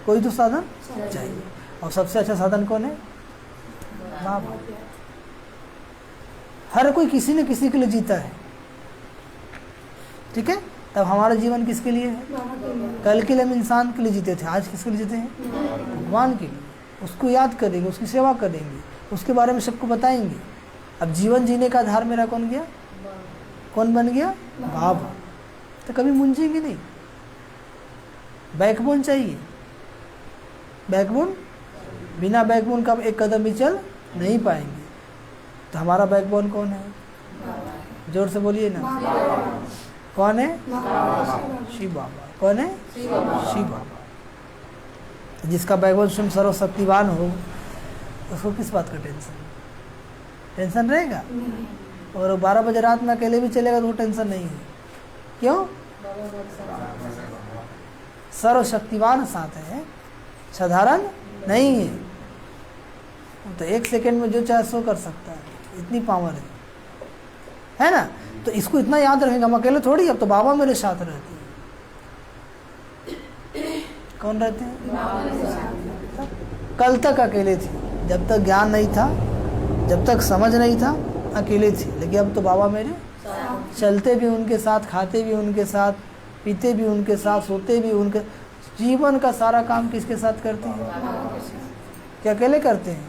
कोई तो साधन चाहिए। और सबसे अच्छा साधन कौन है? बाबा। हर कोई किसी न किसी के लिए जीता है, ठीक है? तब हमारा जीवन किसके लिए है? कल के लिए हम इंसान के लिए जीते थे, आज किसके लिए जीते हैं? भगवान के लिए। उसको याद करेंगे, उसकी सेवा करेंगे, उसके बारे में सबको बताएंगे। अब जीवन जीने का आधार मेरा कौन गया? कौन बन गया? बाबा। तो कभी मुंझेंगे नहीं। बैकबोन चाहिए, बैकबोन। बिना बैकबोन का एक कदम भी चल नहीं पाएंगे। तो हमारा बैकबोन कौन है? जोर से बोलिए ना। कौन है? शिव बाबा। कौन है? शिव बाबा। जिसका बैकबोन स्वयं सर्वशक्तिवान हो उसको किस बात का टेंशन? टेंशन रहेगा? और 12 बजे रात में अकेले भी चलेगा तो वो टेंशन नहीं है। क्यों? सर्वशक्तिवान साथ है, साधारण नहीं है। तो 1 सेकेंड में जो चाहे सो कर सकता है, इतनी पावर है ना? तो इसको इतना याद रखेगा, हम अकेले थोड़ी, अब तो बाबा मेरे साथ रहते हैं। कौन रहते हैं? कल तक अकेले थे, जब तक ज्ञान नहीं था, जब तक समझ नहीं था, अकेले थे। लेकिन अब तो बाबा मेरे चलते भी उनके साथ, खाते भी उनके साथ, पीते भी उनके साथ, सोते भी उनके। जीवन का सारा काम किसके साथ करते हैं? क्या अकेले करते हैं?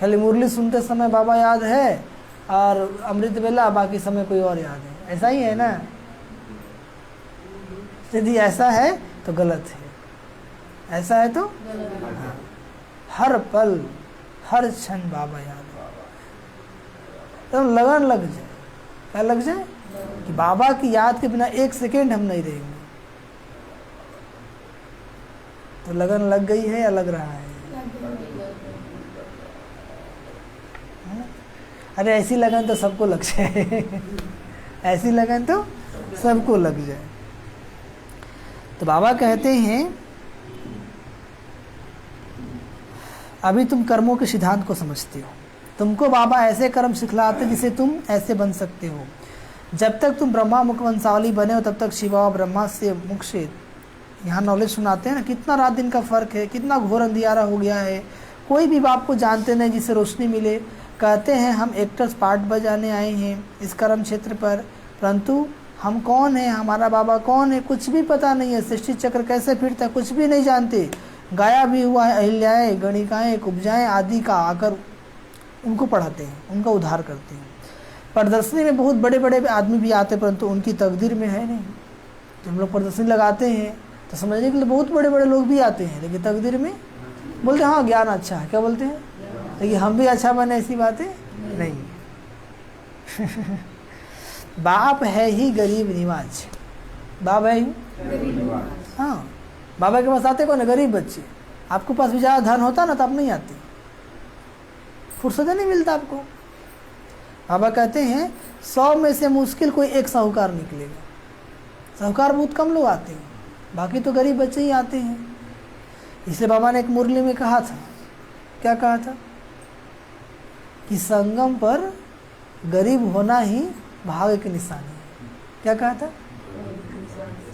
खाली मुरली सुनते समय बाबा याद है और अमृत वेला बाकी समय कोई और याद है, ऐसा ही है ना? यदि ऐसा है तो गलत है, ऐसा है तो हाँ। हर पल हर क्षण बाबा याद है, तो लगन लग जाए। क्या लग जाए? कि बाबा की याद के बिना 1 सेकेंड हम नहीं रहेंगे। तो लगन लग गई है या लग रहा है? अरे ऐसी लगन तो सबको लग जाए। ऐसी लगन तो सबको लग जाए। तो बाबा कहते हैं अभी तुम कर्मों के सिद्धांत को समझते हो, तुमको बाबा ऐसे कर्म सिखलाते जिसे तुम ऐसे बन सकते हो। जब तक तुम ब्रह्मा मुख वंशावली बने हो तब तक शिवा और ब्रह्मा से मुख से यहाँ नॉलेज सुनाते हैं ना। कितना रात दिन का फ़र्क है, कितना घोर अंधियारा हो गया है। कोई भी बाप को जानते नहीं जिससे रोशनी मिले। कहते हैं हम एक्टर्स पार्ट बजाने आए हैं इस कर्म क्षेत्र पर, परंतु हम कौन हैं, हमारा बाबा कौन है, कुछ भी पता नहीं है। सृष्टि चक्र कैसे फिरता है कुछ भी नहीं जानते। गाया भी हुआ है अहिल्याएँ, गणिकाएँ, कुब्जाएँ आदि का आकर उनको पढ़ाते हैं, उनका उद्धार करते हैं। प्रदर्शनी में बहुत बड़े बड़े आदमी भी आते परंतु उनकी तकदीर में है नहीं। जब हम लोग प्रदर्शनी लगाते हैं तो समझने के लिए बहुत बड़े बड़े लोग भी आते हैं, लेकिन तकदीर में बोलते हैं हाँ ज्ञान अच्छा है। क्या बोलते हैं? लेकिन हम भी अच्छा बने, ऐसी बातें नहीं। बाप है ही गरीब निवाज, बाप है ही हाँ। बाबा के पास आते कौन है? गरीब बच्चे। आपके पास भी ज़्यादा धन होता ना तो आप नहीं आते, फुर्सत नहीं मिलता आपको। बाबा कहते हैं 100 में से मुश्किल कोई एक साहूकार निकलेगा। साहूकार बहुत कम लोग आते हैं, बाकी तो गरीब बच्चे ही आते हैं। इसलिए बाबा ने एक मुरली में कहा था, क्या कहा था? कि संगम पर गरीब होना ही भाग्य की निशानी है। क्या कहा था?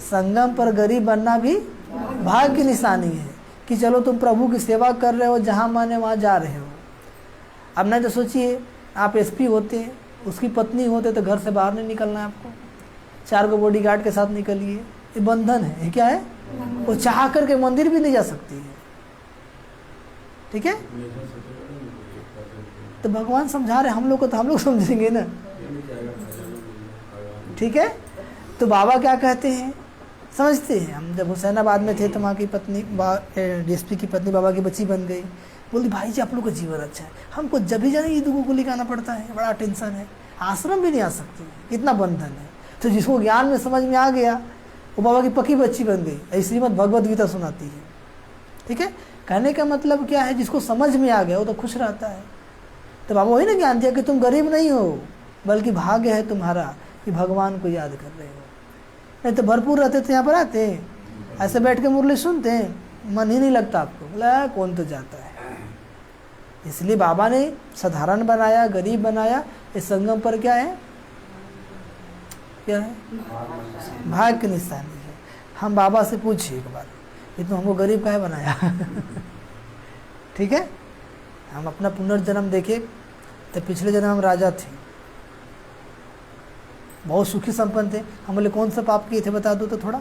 संगम पर गरीब बनना भी भाग्य की निशानी है कि चलो तुम प्रभु की सेवा कर रहे हो, जहाँ माने वहाँ जा रहे हो। अब नहीं तो सोचिए आप एसपी होते, उसकी पत्नी होते तो घर से बाहर नहीं निकलना है आपको, 4 गो बॉडीगार्ड के साथ निकलिए, ये बंधन है। ये क्या है? वो चाह करके मंदिर भी नहीं जा सकती है। ठीक है, तो भगवान समझा रहे हम लोग को, तो हम लोग समझेंगे ना। ठीक है, तो बाबा क्या कहते हैं समझते हैं। हम जब हुसैनाबाद में थे तो वहाँ की पत्नी, डीएसपी की पत्नी बाबा की बच्ची बन गई। बोलती भाई जी आप लोग का जीवन अच्छा है, हमको जब भी जाने ईद को लेकर आना पड़ता है, बड़ा टेंशन है, आश्रम भी नहीं आ सकती, इतना बंधन है। तो जिसको ज्ञान में समझ में आ गया वो बाबा की पक्की बच्ची बन गई। ऐसी श्रीमद् भगवद गीता सुनाती है। ठीक है, कहने का मतलब क्या है, जिसको समझ में आ गया वो तो खुश रहता है। तो बाबा वही ना ज्ञान दिया कि तुम गरीब नहीं हो, बल्कि भाग्य है तुम्हारा कि भगवान को याद कर रहे हो। नहीं तो भरपूर रहते थे यहाँ पर आते, ऐसे बैठ के मुरली सुनते हैं, मन ही नहीं लगता आपको, बोला कौन तो जाता है। इसलिए बाबा ने साधारण बनाया, गरीब बनाया। इस संगम पर क्या है, क्या है? भाग्य की निशानी है। हम बाबा से पूछिए एक बार, ये तो हमको गरीब काहे बनाया? ठीक है, हम अपना पुनर्जन्म देखे तो पिछले जन्म हम राजा थे, बहुत सुखी संपन्न थे। हम बोले कौन सा पाप किए थे बता दो तो थोड़ा,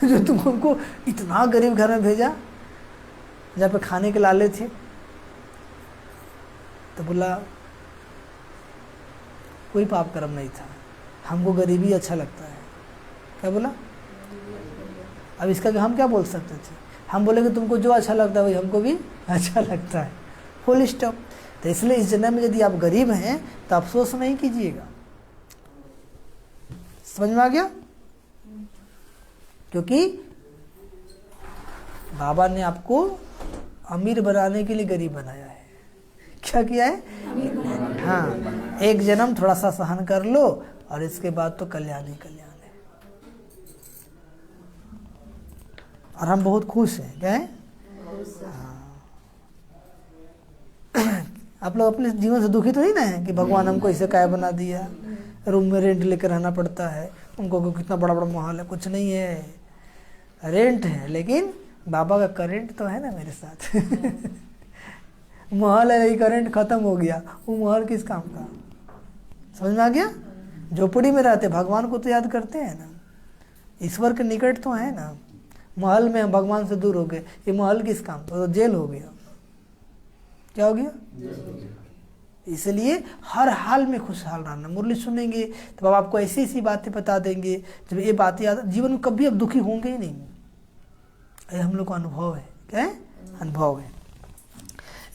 जो तुम हमको इतना गरीब घर में भेजा जहाँ पे खाने के लाले थे। तो बोला कोई पाप कर्म नहीं था, हमको गरीबी अच्छा लगता है। क्या बोला? अब इसका हम क्या बोल सकते थे? हम बोले कि तुमको जो अच्छा लगता है वही हमको भी अच्छा लगता है, फुल स्टॉप। तो इसलिए इस जन्म में यदि आप गरीब हैं तो अफसोस नहीं कीजिएगा। समझ में आ गया? क्योंकि बाबा ने आपको अमीर बनाने के लिए गरीब बनाया है। क्या किया है? हाँ, एक जन्म थोड़ा सा सहन कर लो और इसके बाद तो कल्याण ही कल्याण है। और हम बहुत खुश हैं। क्या है? आप लोग अपने जीवन से दुखी तो नहीं ना है कि भगवान हमको इसे काय बना दिया, रूम में रेंट लेकर रहना पड़ता है, उनको कितना बड़ा बड़ा महल है। कुछ नहीं है, रेंट है, लेकिन बाबा का करेंट तो है ना मेरे साथ। महल है, करेंट खत्म हो गया, वो महल किस काम का? समझ में आ गया? झोपड़ी में रहते भगवान को तो याद करते हैं ना, ईश्वर के निकट तो है ना। महल में हम भगवान से दूर हो गए, ये महल किस काम का? तो जेल हो गया। क्या हो गया? इसलिए हर हाल में खुशहाल रहना। मुरली सुनेंगे तो बाबा आपको ऐसी ऐसी बातें बता देंगे, जब ये बातें याद, जीवन में कभी आप दुखी होंगे ही नहीं। ये हम लोग का अनुभव है। क्या है? अनुभव है।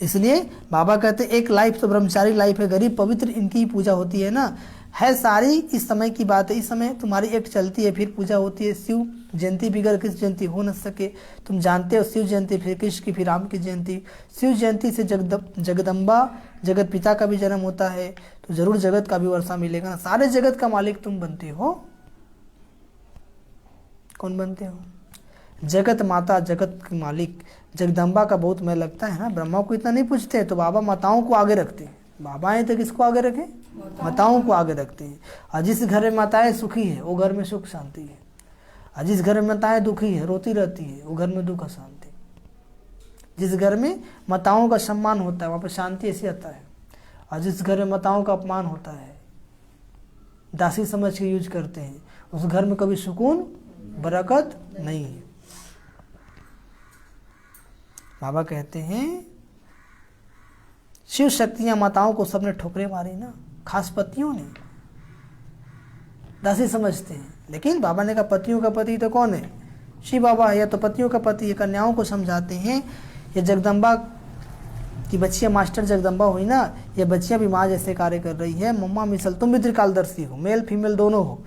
इसलिए बाबा कहते एक लाइफ तो ब्रह्मचारी लाइफ है, गरीब पवित्र इनकी ही पूजा होती है ना। है सारी इस समय की बात है, इस समय तुम्हारी एक्ट चलती है, फिर पूजा होती है। शिव जयंती बिगड़ किस जयंती हो न सके, तुम जानते हो। शिव जयंती फिर कृष्ण की, फिर राम की जयंती। शिव जयंती से जगदम्बा जगत पिता का भी जन्म होता है, तो जरूर जगत का भी वर्षा मिलेगा ना। सारे जगत का मालिक तुम बनते हो। कौन बनते हो? जगत माता, जगत के मालिक। जगदम्बा का बहुत मैं लगता है ना, ब्रह्मा को इतना नहीं पूछते तो बाबा माताओं को आगे रखते हैं। बाबाएं तो किसको आगे रखे? माताओं को आगे रखते हैं। और जिस घर में माताएं सुखी है वो घर में सुख शांति है, और जिस घर में माताएं दुखी है, रोती रहती है, वो घर में दुख अशांति। जिस घर में माताओं का सम्मान होता है वहाँ पर शांति ऐसे आता है, और जिस घर में माताओं का अपमान होता है, दासी समझ के यूज करते हैं, उस घर में कभी सुकून बरकत नहीं है। बाबा कहते हैं शिव शक्तियां माताओं को सबने ठोकरे मारी ना, खास पतियों ने। दासी समझते हैं, लेकिन बाबा ने कहा पतियों का पति तो कौन है? शिव बाबा है, या तो पतियों का पति। ये कन्याओं को समझाते हैं। ये जगदम्बा की बच्चियां मास्टर जगदम्बा हुई ना, ये बच्चियां भी माँ जैसे कार्य कर रही है। मम्मा मिसल तुम भी त्रिकालदर्शी हो, मेल फीमेल दोनों हो।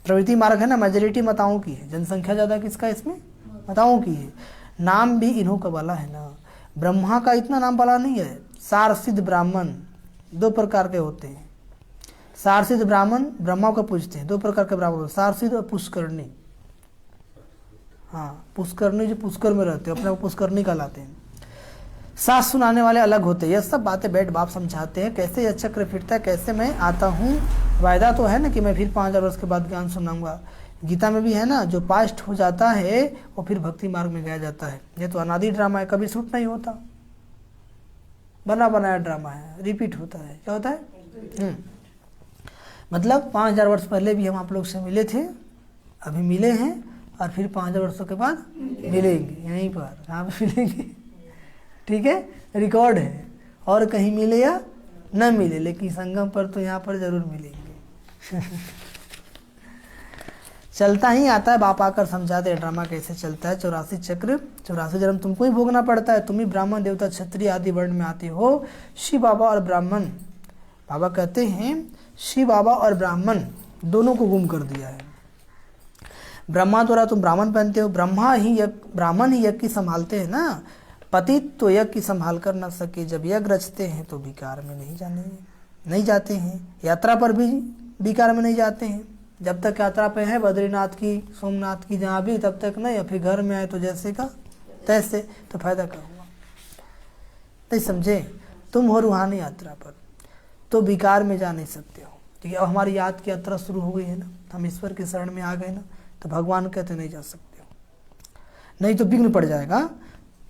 प्रवृत्ति मार्ग है ना, मेजोरिटी माताओं की है, जनसंख्या ज़्यादा किसका इसमें? माताओं की है। नाम भी इन्हों का वाला है ना। ब्रह्मा का इतना नाम वाला नहीं है। सारसिद्ध ब्राह्मण 2 प्रकार के होते हैं। सारसिद्ध ब्राह्मण ब्रह्मा को पूजते हैं, 2 प्रकार के ब्राह्मण, सारसिद्ध और पुष्करणी। हाँ, पुष्करणी जो पुष्कर में रहते हैं, अपने को पुष्करणी कहलाते हैं। सास सुनाने वाले अलग होते हैं। यह सब बातें बैठ बाप समझाते हैं, कैसे यह चक्र फिरता है, कैसे मैं आता हूँ। वायदा तो है ना कि मैं फिर 5000 वर्ष के बाद ज्ञान सुनाऊंगा। गीता में भी है ना, जो पास्ट हो जाता है वो फिर भक्ति मार्ग में गया जाता है। ये तो अनादि ड्रामा है, कभी शूट नहीं होता, बना बनाया ड्रामा है, रिपीट होता है। क्या होता है? मतलब 5000 वर्ष पहले भी हम आप लोग से मिले थे, अभी मिले हैं, और फिर 5000 वर्षों के बाद मिलेंगे यहीं पर। कहाँ पे मिलेंगे? ठीक है, रिकॉर्ड है। और कहीं मिले या न मिले, लेकिन संगम पर तो यहाँ पर जरूर मिलेंगे। चलता ही आता है, बाप आकर समझाते हैं ड्रामा कैसे चलता है। 84 चक्र, 84 जन्म तुमको ही भोगना पड़ता है। तुम ही ब्राह्मण, देवता, क्षत्रिय आदि वर्ण में आते हो। शिव बाबा और ब्राह्मण, बाबा कहते हैं शिव बाबा और ब्राह्मण दोनों को गुम कर दिया है। ब्रह्मा द्वारा तुम ब्राह्मण बनते हो। ब्राह्मण ही यज्ञ की संभालते हैं ना। पतित तो यज्ञ की संभाल कर न सके, जब यज्ञ रचते हैं तो विकार में नहीं जाते हैं। यात्रा पर भी विकार में नहीं जाते हैं। जब तक यात्रा पे है बद्रीनाथ की, सोमनाथ की, जहाँ भी, तब तक नहीं। या फिर घर में आए तो जैसे का तैसे, तो फायदा क्या हुआ? नहीं समझे? तुम हो रूहानी यात्रा पर तो विकार में जा नहीं सकते हो। ठीक है, अब हमारी याद की यात्रा शुरू हो गई है ना, हम ईश्वर के शरण में आ गए ना, तो भगवान कहते नहीं जा सकते हो, नहीं तो विघ्न पड़ जाएगा।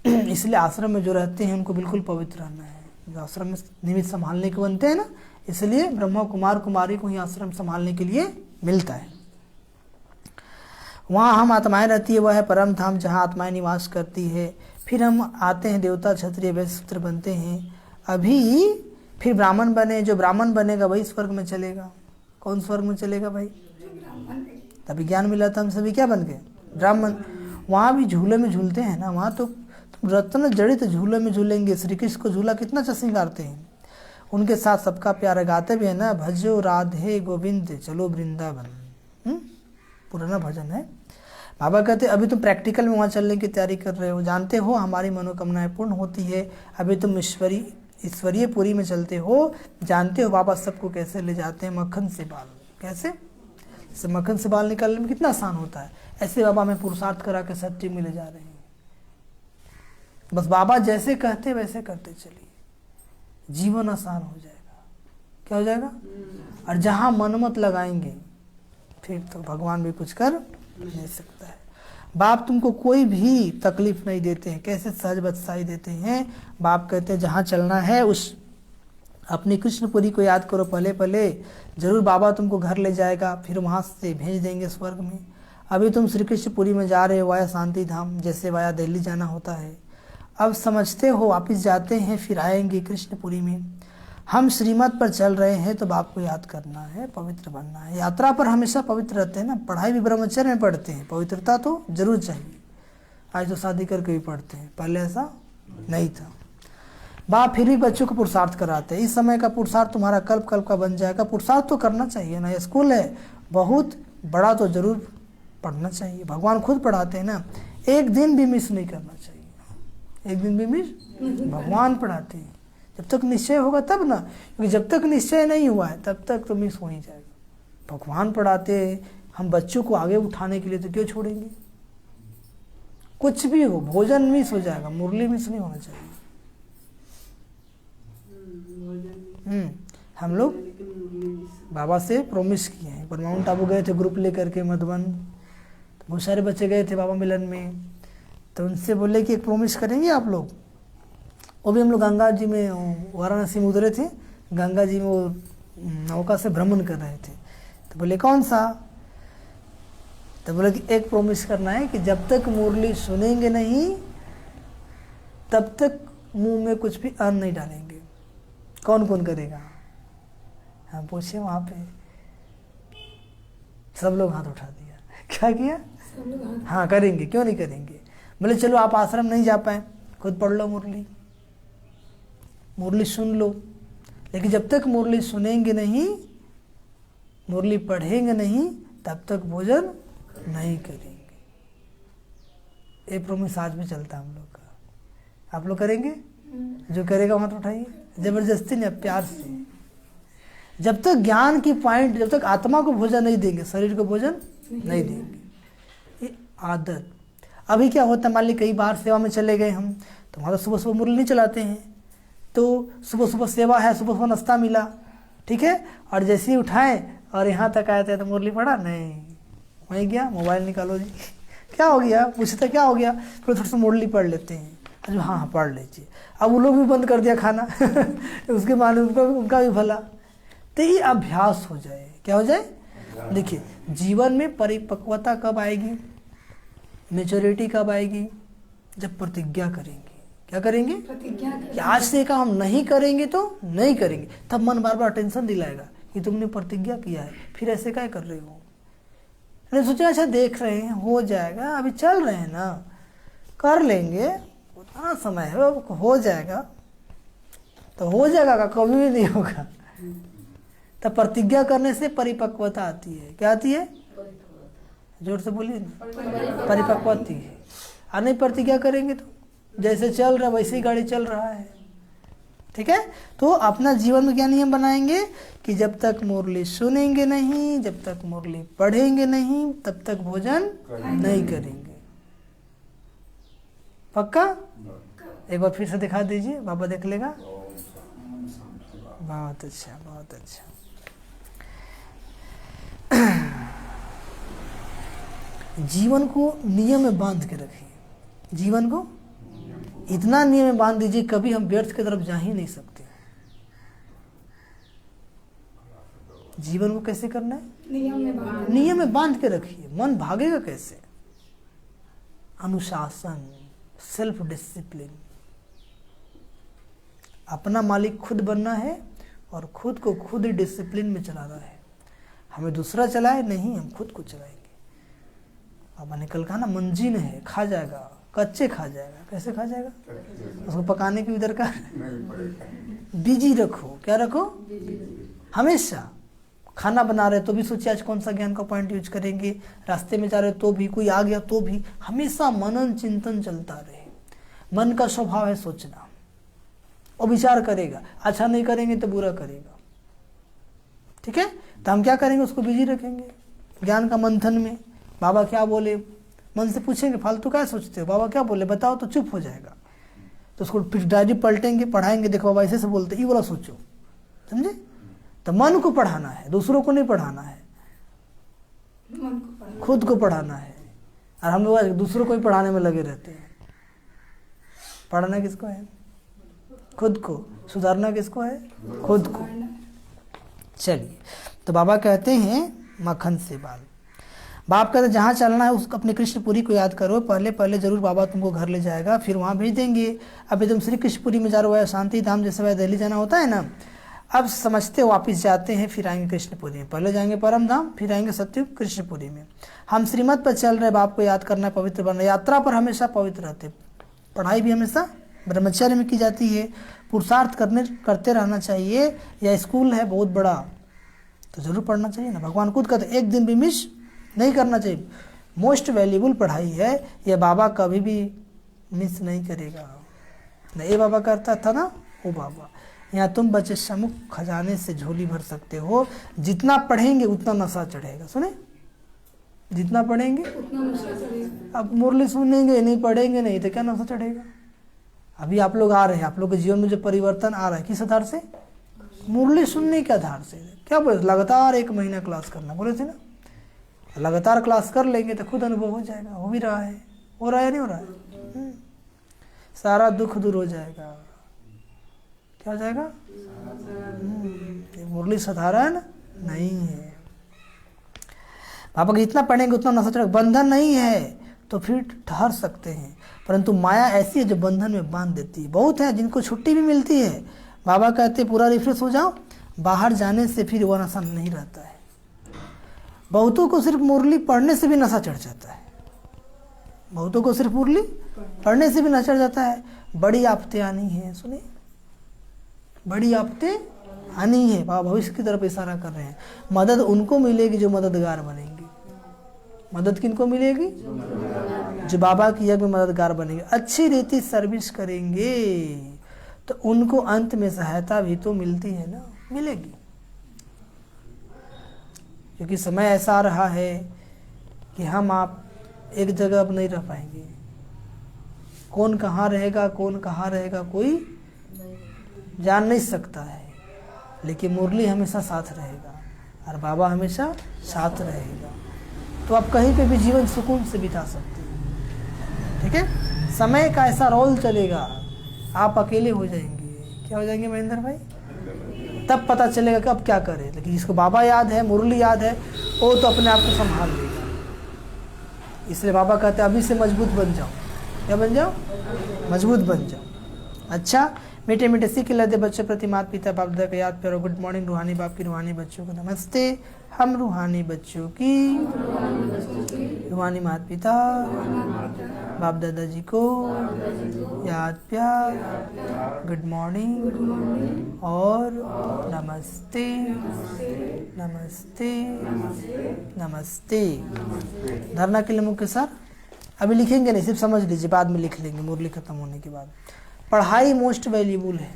इसलिए आश्रम में जो रहते हैं उनको बिल्कुल पवित्र रहना है। जो आश्रम में निमित्त संभालने के बनते हैं ना, इसलिए ब्रह्मा कुमार कुमारी को ही आश्रम संभालने के लिए मिलता है। वहाँ हम आत्माएं रहती है, वह है परम धाम जहाँ आत्माएं निवास करती है। फिर हम आते हैं देवता, क्षत्रिय, वैश्य, शूद्र बनते हैं। अभी फिर ब्राह्मण बने, जो ब्राह्मण बनेगा वही स्वर्ग में चलेगा। कौन स्वर्ग में चलेगा भाई? तभी ज्ञान मिला था, हम सभी क्या बन गए? ब्राह्मण। वहाँ भी झूले में झूलते हैं ना, वहाँ तो रत्न जड़ित झूले में झूलेंगे। श्री कृष्ण को झूला कितना अच्छा सिंगारते हैं, उनके साथ सबका प्यार गाते भी है ना, भजो राधे गोविंद चलो वृंदावन। पुराना भजन है। बाबा कहते अभी तुम प्रैक्टिकल में वहाँ चलने की तैयारी कर रहे हो, जानते हो हमारी मनोकामनाएं पूर्ण होती है। अभी तुम ईश्वरीय पुरी में चलते हो, जानते हो बाबा सबको कैसे ले जाते हैं मक्खन से बाल। कैसे? जैसे मक्खन से बाल निकालने में कितना आसान होता है, ऐसे बाबा हमें पुरुषार्थ करा के सच्ची में ले जा रहे हैं। बस बाबा जैसे कहते वैसे करते चलिए, जीवन आसान हो जाएगा। क्या हो जाएगा? और जहाँ मन मत लगाएंगे फिर तो भगवान भी कुछ कर नहीं सकता है। बाप तुमको कोई भी तकलीफ नहीं देते हैं, कैसे सहज बदसाई देते हैं। बाप कहते हैं जहाँ चलना है उस अपनी कृष्णपुरी को याद करो, पहले पहले जरूर बाबा तुमको घर ले जाएगा, फिर वहाँ से भेज देंगे स्वर्ग में। अभी तुम श्री कृष्णपुरी में जा रहे हो वाया शांति धाम, जैसे वाया दिल्ली जाना होता है। अब समझते हो वापस जाते हैं फिर आएंगे कृष्णपुरी में। हम श्रीमत पर चल रहे हैं तो बाप को याद करना है, पवित्र बनना है। यात्रा पर हमेशा पवित्र रहते हैं ना, पढ़ाई भी ब्रह्मचर्य में पढ़ते हैं, पवित्रता तो जरूर चाहिए। आज तो शादी करके भी पढ़ते हैं, पहले ऐसा नहीं था। बाप फिर भी बच्चों को पुरुषार्थ कराते हैं। इस समय का पुरुषार्थ तुम्हारा कल्प कल्प का बन जाएगा। पुरुषार्थ तो करना चाहिए ना, स्कूल है बहुत बड़ा तो जरूर पढ़ना चाहिए। भगवान खुद पढ़ाते हैं ना, एक दिन भी मिस नहीं करना चाहिए। एक दिन भी मिस भगवान पढ़ाते हैं। जब तक निश्चय होगा तब ना, क्योंकि जब तक निश्चय नहीं हुआ है तब तक तो मिस हो ही जाएगा। भगवान पढ़ाते हैं, हम बच्चों को आगे उठाने के लिए तो क्यों छोड़ेंगे। कुछ भी हो, भोजन मिस हो जाएगा, मुरली मिस नहीं होना चाहिए। हम लोग बाबा से प्रॉमिस किए हैं। पर माउंट आबू गए थे ग्रुप लेकर के मधुबन, तो बहुत सारे बच्चे गए थे बाबा मिलन में, तो उनसे बोले कि एक प्रॉमिस करेंगे आप लोग। वो भी हम लोग गंगा जी में वाराणसी में उतरे थे, गंगा जी में वो नौका से भ्रमण कर रहे थे। तो बोले कौन सा? तो बोले कि एक प्रॉमिस करना है कि जब तक मुरली सुनेंगे नहीं तब तक मुंह में कुछ भी अन्न नहीं डालेंगे। कौन कौन करेगा? हम पूछे वहाँ पे, सब लोग हाथ उठा दिया। क्या किया? हाँ करेंगे, क्यों नहीं करेंगे। बोले चलो आप आश्रम नहीं जा पाए, खुद पढ़ लो मुरली सुन लो, लेकिन जब तक मुरली सुनेंगे नहीं, मुरली पढ़ेंगे नहीं, तब तक भोजन नहीं करेंगे। ये प्रॉमिस आज भी चलता है हम लोग का। आप लोग करेंगे? जो करेगा हाथ उठाइए। जबरदस्ती नहीं, प्यार से। जब तक ज्ञान की पॉइंट, जब तक आत्मा को भोजन नहीं देंगे, शरीर को भोजन नहीं देंगे। ये आदत। अभी क्या होता है, मान ली कई बार सेवा में चले गए हम, तो वहाँ तो सुबह सुबह मुरली नहीं चलाते हैं, तो सुबह सुबह सेवा है, सुबह सुबह नाश्ता मिला, ठीक है, और जैसे ही उठाएं और यहाँ तक आए थे तो मुरली पड़ा नहीं, वहीं गया, मोबाइल निकालो जी, क्या हो गया, पूछता क्या हो गया, फिर थोड़ा सा मुरली पढ़ लेते हैं। अच्छा हाँ पढ़ लीजिए। अब वो लोग भी बंद कर दिया खाना उसके बाद उनका भी भला। तो ये अभ्यास हो जाए, क्या हो जाए। देखिए जीवन में परिपक्वता कब आएगी, मेच्योरिटी कब आएगी, जब प्रतिज्ञा करेंगे। क्या करेंगे, कि आज से काम नहीं करेंगे तो नहीं करेंगे। तब मन बार बार टेंशन दिलाएगा कि तुमने प्रतिज्ञा किया है, फिर ऐसे क्या कर रहे हो। मैंने सोचा अच्छा देख रहे हैं, हो जाएगा, अभी चल रहे हैं ना, कर लेंगे, उतना समय है, हो जाएगा। तो हो जाएगा, कभी भी नहीं होगा। तब प्रतिज्ञा करने से परिपक्वता आती है। क्या आती है, जोर से बोलिए ना, परिपक्वता आती है। और नहीं प्रतिज्ञा करेंगे तो जैसे चल रहा है वैसे ही गाड़ी चल रहा है। ठीक है, तो अपना जीवन में क्या नियम बनाएंगे कि जब तक मुरली सुनेंगे नहीं, जब तक मुरली पढ़ेंगे नहीं, तब तक भोजन नहीं करेंगे। पक्का। एक बार फिर से दिखा दीजिए, बाबा देख लेगा। बहुत अच्छा, बहुत अच्छा। जीवन को नियम में बांध के रखिए, जीवन को इतना नियम में बांध दीजिए कभी हम व्यर्थ की तरफ जा ही नहीं सकते। जीवन को कैसे करना है, नियम में बांध के रखिए, मन भागेगा कैसे। अनुशासन, सेल्फ डिसिप्लिन, अपना मालिक खुद बनना है और खुद को खुद ही डिसिप्लिन में चलाना है। हमें दूसरा चलाए नहीं, हम खुद को चलाएंगे। अब मैंने कल कहा ना, मंजीन है, खा जाएगा, कच्चे खा जाएगा। कैसे खा जाएगा, उसको पकाने की भी दरकार बिजी रखो। क्या रखो, हमेशा खाना बना रहे तो भी सोचिए आज कौन सा ज्ञान का पॉइंट यूज करेंगे, रास्ते में जा रहे तो भी, कोई आ गया तो भी, हमेशा मनन चिंतन चलता रहे। मन का स्वभाव है सोचना, और विचार करेगा, अच्छा नहीं करेंगे तो बुरा करेगा। ठीक है, तो हम क्या करेंगे, उसको बिजी रखेंगे ज्ञान का मंथन में। बाबा क्या बोले, मन से पूछेंगे फालतू क्या सोचते हो, बाबा क्या बोले बताओ, तो चुप हो जाएगा। तो उसको फिर डायरी पलटेंगे, पढ़ाएंगे, देखो बाबा ऐसे से बोलते, ये वाला सोचो। समझे, तो मन को पढ़ाना है, दूसरों को नहीं पढ़ाना है, खुद को पढ़ाना है। और हम लोग दूसरों को ही पढ़ाने में लगे रहते हैं। पढ़ना किसको है, खुद को। सुधारना किसको है, खुद को। चलिए, तो बाबा कहते हैं मक्खन से बाल। बाप कहते जहाँ चलना है उसको, अपने कृष्णपुरी को याद करो। पहले पहले जरूर बाबा तुमको घर ले जाएगा, फिर वहाँ भेज देंगे। अभी तुम श्री कृष्णपुरी में जा रहे हो, शांति धाम जैसे वह दिल्ली जाना होता है ना, अब समझते हो वापस जाते हैं, फिर आएंगे कृष्णपुरी में। पहले जाएंगे परम धाम, फिर आएंगे सत्युग कृष्णपुरी में। हम श्रीमत पर चल रहे, बाप को याद करना, पवित्र बनना। यात्रा पर हमेशा पवित्र रहते, पढ़ाई भी हमेशा ब्रह्मचर्य में की जाती है। पुरुषार्थ करते रहना चाहिए। या स्कूल है बहुत बड़ा तो जरूर पढ़ना चाहिए ना। भगवान खुद कहते एक दिन भी मिस नहीं करना चाहिए। मोस्ट वैल्यूबल पढ़ाई है, यह बाबा कभी भी मिस नहीं करेगा। न ये बाबा करता था ना, वो बाबा। यहाँ तुम बच्चे सम्मुख खजाने से झोली भर सकते हो। जितना पढ़ेंगे उतना नशा चढ़ेगा। सुने, जितना पढ़ेंगे उतना नशा चढ़ेगा। अब मुरली सुनेंगे नहीं, पढ़ेंगे नहीं, तो क्या नशा चढ़ेगा। अभी आप लोग आ रहे हैं, आप लोग के जीवन में जो परिवर्तन आ रहा है किस आधार से, मुरली सुनने के आधार से। क्या बोले, लगातार 1 महीना क्लास करना बोले थे ना। लगातार क्लास कर लेंगे तो खुद अनुभव हो जाएगा। हो भी रहा है, हो रहा है, नहीं हो रहा है। सारा दुख दूर हो जाएगा। क्या हो जाएगा, मुरली साधारण नहीं है। पापा जितना पढ़ेंगे उतना नशा चढ़ेगा। बंधन नहीं है तो फिर ठहर सकते हैं, परंतु माया ऐसी है जो बंधन में बांध देती है। बहुत है जिनको छुट्टी भी मिलती है, बाबा कहते पूरा रिफ्रेश हो जाओ, बाहर जाने से फिर वो नशा नहीं रहता है। बहुतों को सिर्फ मुरली पढ़ने से भी नशा चढ़ जाता है। बहुतों को सिर्फ मुरली पढ़ने से भी नशा चढ़ जाता है। बड़ी आफतें आनी है, सुनिए, बड़ी आफतें आनी है। बाबा भविष्य की तरफ इशारा कर रहे हैं। मदद उनको मिलेगी जो मददगार बनेंगे। मदद किनको मिलेगी, जो बाबा की यज्ञ में मददगार बनेंगे, अच्छी रीति सर्विस करेंगे, तो उनको अंत में सहायता भी तो मिलती है ना, मिलेगी। क्योंकि समय ऐसा आ रहा है कि हम आप एक जगह अब नहीं रह पाएंगे। कौन कहाँ रहेगा, कौन कहाँ रहेगा, कोई जान नहीं सकता है। लेकिन मुरली हमेशा साथ रहेगा और बाबा हमेशा साथ रहेगा। तो आप कहीं पे भी जीवन सुकून से बिता सकते हैं। ठीक है, समय का ऐसा रोल चलेगा, आप अकेले हो जाएंगे। क्या हो जाएंगे महेंद्र भाई? तब पता चलेगा कि अब क्या करें। लेकिन जिसको बाबा याद है, मुरली याद है, वो तो अपने आप को संभाल लेगा। इसलिए बाबा कहते हैं अभी से मजबूत बन जाओ। क्या बन जाओ? मजबूत बन जाओ। अच्छा, मीठे मीठे सीख लदे बच्चों प्रति माता पिता बाप दादा का याद प्यारो। गुड मॉर्निंग रूहानी बाप की रूहानी बच्चों को नमस्ते। हम रूहानी बच्चों की रूहानी माता पिता बाप दादाजी को याद प्यार, गुड मॉर्निंग और नमस्ते नमस्ते नमस्ते। धरना के लिए मुख्य सर अभी लिखेंगे नहीं, सिर्फ समझ लीजिए, बाद में लिख लेंगे मुरली खत्म होने के बाद। पढ़ाई मोस्ट वैल्यूबल है।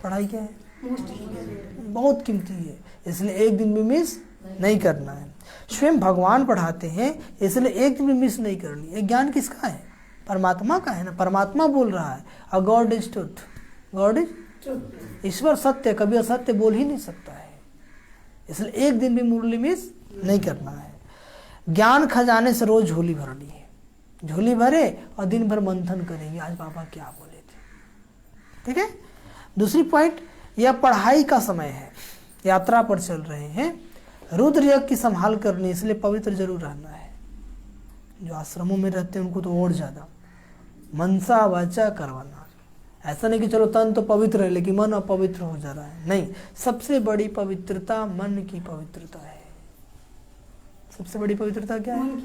पढ़ाई क्या है? बहुत कीमती है, इसलिए एक दिन भी मिस नहीं करना है। स्वयं भगवान पढ़ाते हैं, इसलिए एक दिन भी मिस नहीं करनी। ये ज्ञान किसका है? परमात्मा का है ना। परमात्मा बोल रहा है, a God is truth, God is truth. ईश्वर सत्य, कभी असत्य बोल ही नहीं सकता है, इसलिए एक दिन भी मुरली मिस नहीं करना है। ज्ञान खजाने से रोज झोली भरनी है। झोली भरे और दिन भर मंथन करेंगे, आज बाबा क्या बोले थे। ठीक है। दूसरी पॉइंट, यह पढ़ाई का समय है, यात्रा पर चल रहे हैं, रुद्र यज्ञ की संभाल करनी, इसलिए पवित्र जरूर रहना है। जो आश्रमों में रहते हैं उनको तो और ज्यादा मनसा वाचा करवाना। ऐसा नहीं कि चलो तन तो पवित्र है लेकिन मन अपवित्र हो जा रहा है, नहीं। सबसे बड़ी पवित्रता मन की पवित्रता है। सबसे बड़ी पवित्रता क्या है?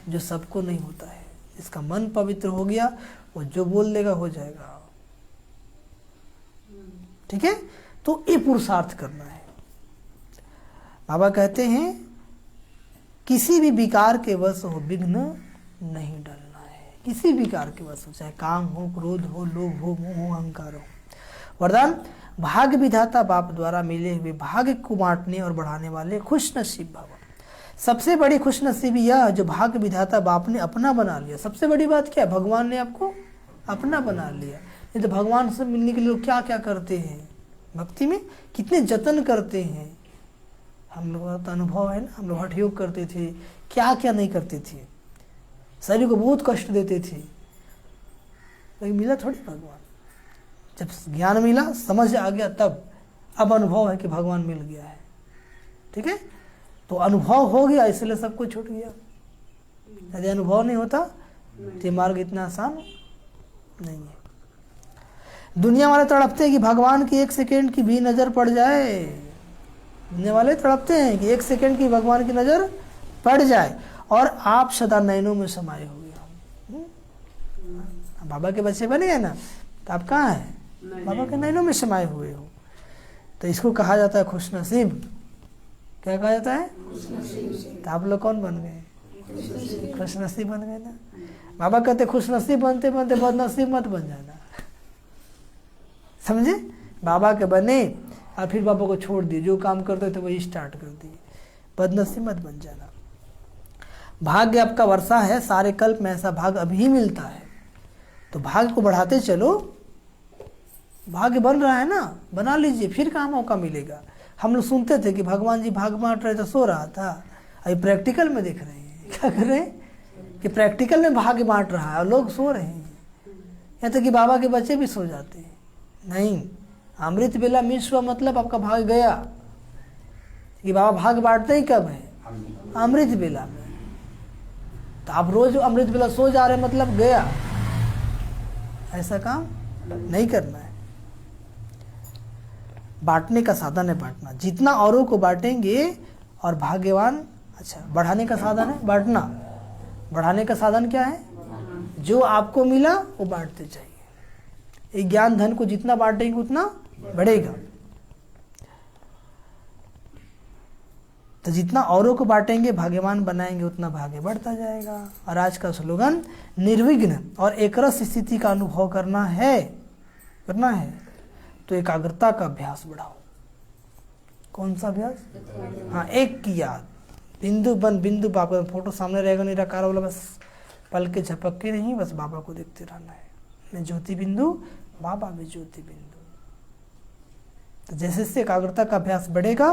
जो सबको नहीं होता है। इसका मन पवित्र हो गया, वो जो बोल देगा हो जाएगा। ठीक है, तो ये पुरुषार्थ करना है। बाबा कहते हैं किसी भी विकार के वश हो विघ्न नहीं डलना है। किसी विकार के वश हो, चाहे काम हो, क्रोध हो, लोभ हो, मोह हो, अहंकार हो। वरदान, भाग्य विधाता बाप द्वारा मिले हुए भाग्य को बांटने और बढ़ाने वाले खुश नसीब भव। सबसे बड़ी खुश नसीबी यह जो भाग्य विधाता बाप ने अपना बना लिया। सबसे बड़ी बात क्या है? भगवान ने आपको अपना बना लिया। नहीं तो भगवान से मिलने के लिए लोग क्या क्या करते हैं, भक्ति में कितने जतन करते हैं। हम लोगों का अनुभव है ना, हम लोग हठ योग करते थे, क्या क्या नहीं करते थे, शरीर को बहुत कष्ट देते थे, लेकिन मिला थोड़ी भगवान। जब ज्ञान मिला, समझ आ गया, तब अब अनुभव है कि भगवान मिल गया है। ठीक है, तो अनुभव हो गया इसलिए सब कुछ छूट गया। यदि अनुभव नहीं होता तो ये मार्ग इतना आसान नहीं है। दुनिया वाले तड़पते हैं कि भगवान की एक सेकेंड की भी नजर पड़ जाए। दुनिया वाले तड़पते हैं कि एक सेकेंड की भगवान की नजर पड़ जाए, और आप सदा नैनों में समाये हुए हो। बाबा के बच्चे बने हैं ना, तो आप कहाँ हैं? बाबा के नैनों में समाये हुए हो। तो इसको कहा जाता है खुशनसीब। क्या कहा जाता है? तो आप लोग कौन बन गए? खुशनसीब बन गए ना। बाबा कहते खुशनसीब बनते बनते बदनसीब मत बन जाना। समझे? बाबा के बने और फिर बाबा को छोड़ दिए, जो काम करते थे वही स्टार्ट कर दिए। बदनसीब मत बन जाना। भाग्य आपका वर्षा है, सारे कल्प में ऐसा भाग्य अभी मिलता है, तो भाग्य को बढ़ाते चलो। भाग्य बन रहा है ना, बना लीजिए, फिर कहाँ मौका मिलेगा। हम लोग सुनते थे कि भगवान जी भाग बांट रहे तो सो रहा था, अभी प्रैक्टिकल में देख रहे हैं। क्या कर रहे हैं कि प्रैक्टिकल में भाग्य बांट रहा है और लोग सो रहे हैं। यहाँ तक कि बाबा के बच्चे भी सो जाते हैं। नहीं, अमृत बेला मिस हुआ मतलब आपका भाग गया। कि बाबा भाग बांटते ही कब है? अमृत बेला में। तो आप रोज अमृत बेला सो जा रहे मतलब गया। ऐसा काम नहीं करना है। बांटने का साधन है बांटना। जितना औरों को बांटेंगे और भाग्यवान, अच्छा बढ़ाने का साधन है बांटना। बढ़ाने का साधन क्या है? जो आपको मिला वो बांटते चाहिए। ज्ञान धन को जितना बांटेंगे उतना बढ़ेगा। तो जितना औरों को बांटेंगे, भाग्यवान बनाएंगे, उतना भाग्य बढ़ता जाएगा। और आज का स्लोगन, निर्विघ्न और एकरस स्थिति का अनुभव करना है तो एकाग्रता का अभ्यास बढ़ाओ। कौन सा अभ्यास? हाँ, एक की याद, बिंदु बन बिंदु बाबा। फोटो सामने रहेगा निराकार वाला, बस पल के झपक के नहीं, बस बाबा को देखते रहना है। मैं ज्योति बिंदु, बाबा में ज्योति बिंदु। तो जैसे जैसे एकाग्रता का अभ्यास बढ़ेगा,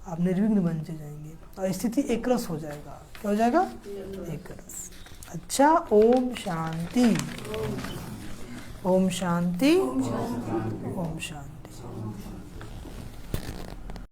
आप निर्विघ्न बनते जाएंगे और स्थिति एकरस हो जाएगा। क्या हो जाएगा? एक रस। अच्छा, ओम शांति, ओम शांति, ओम शांति।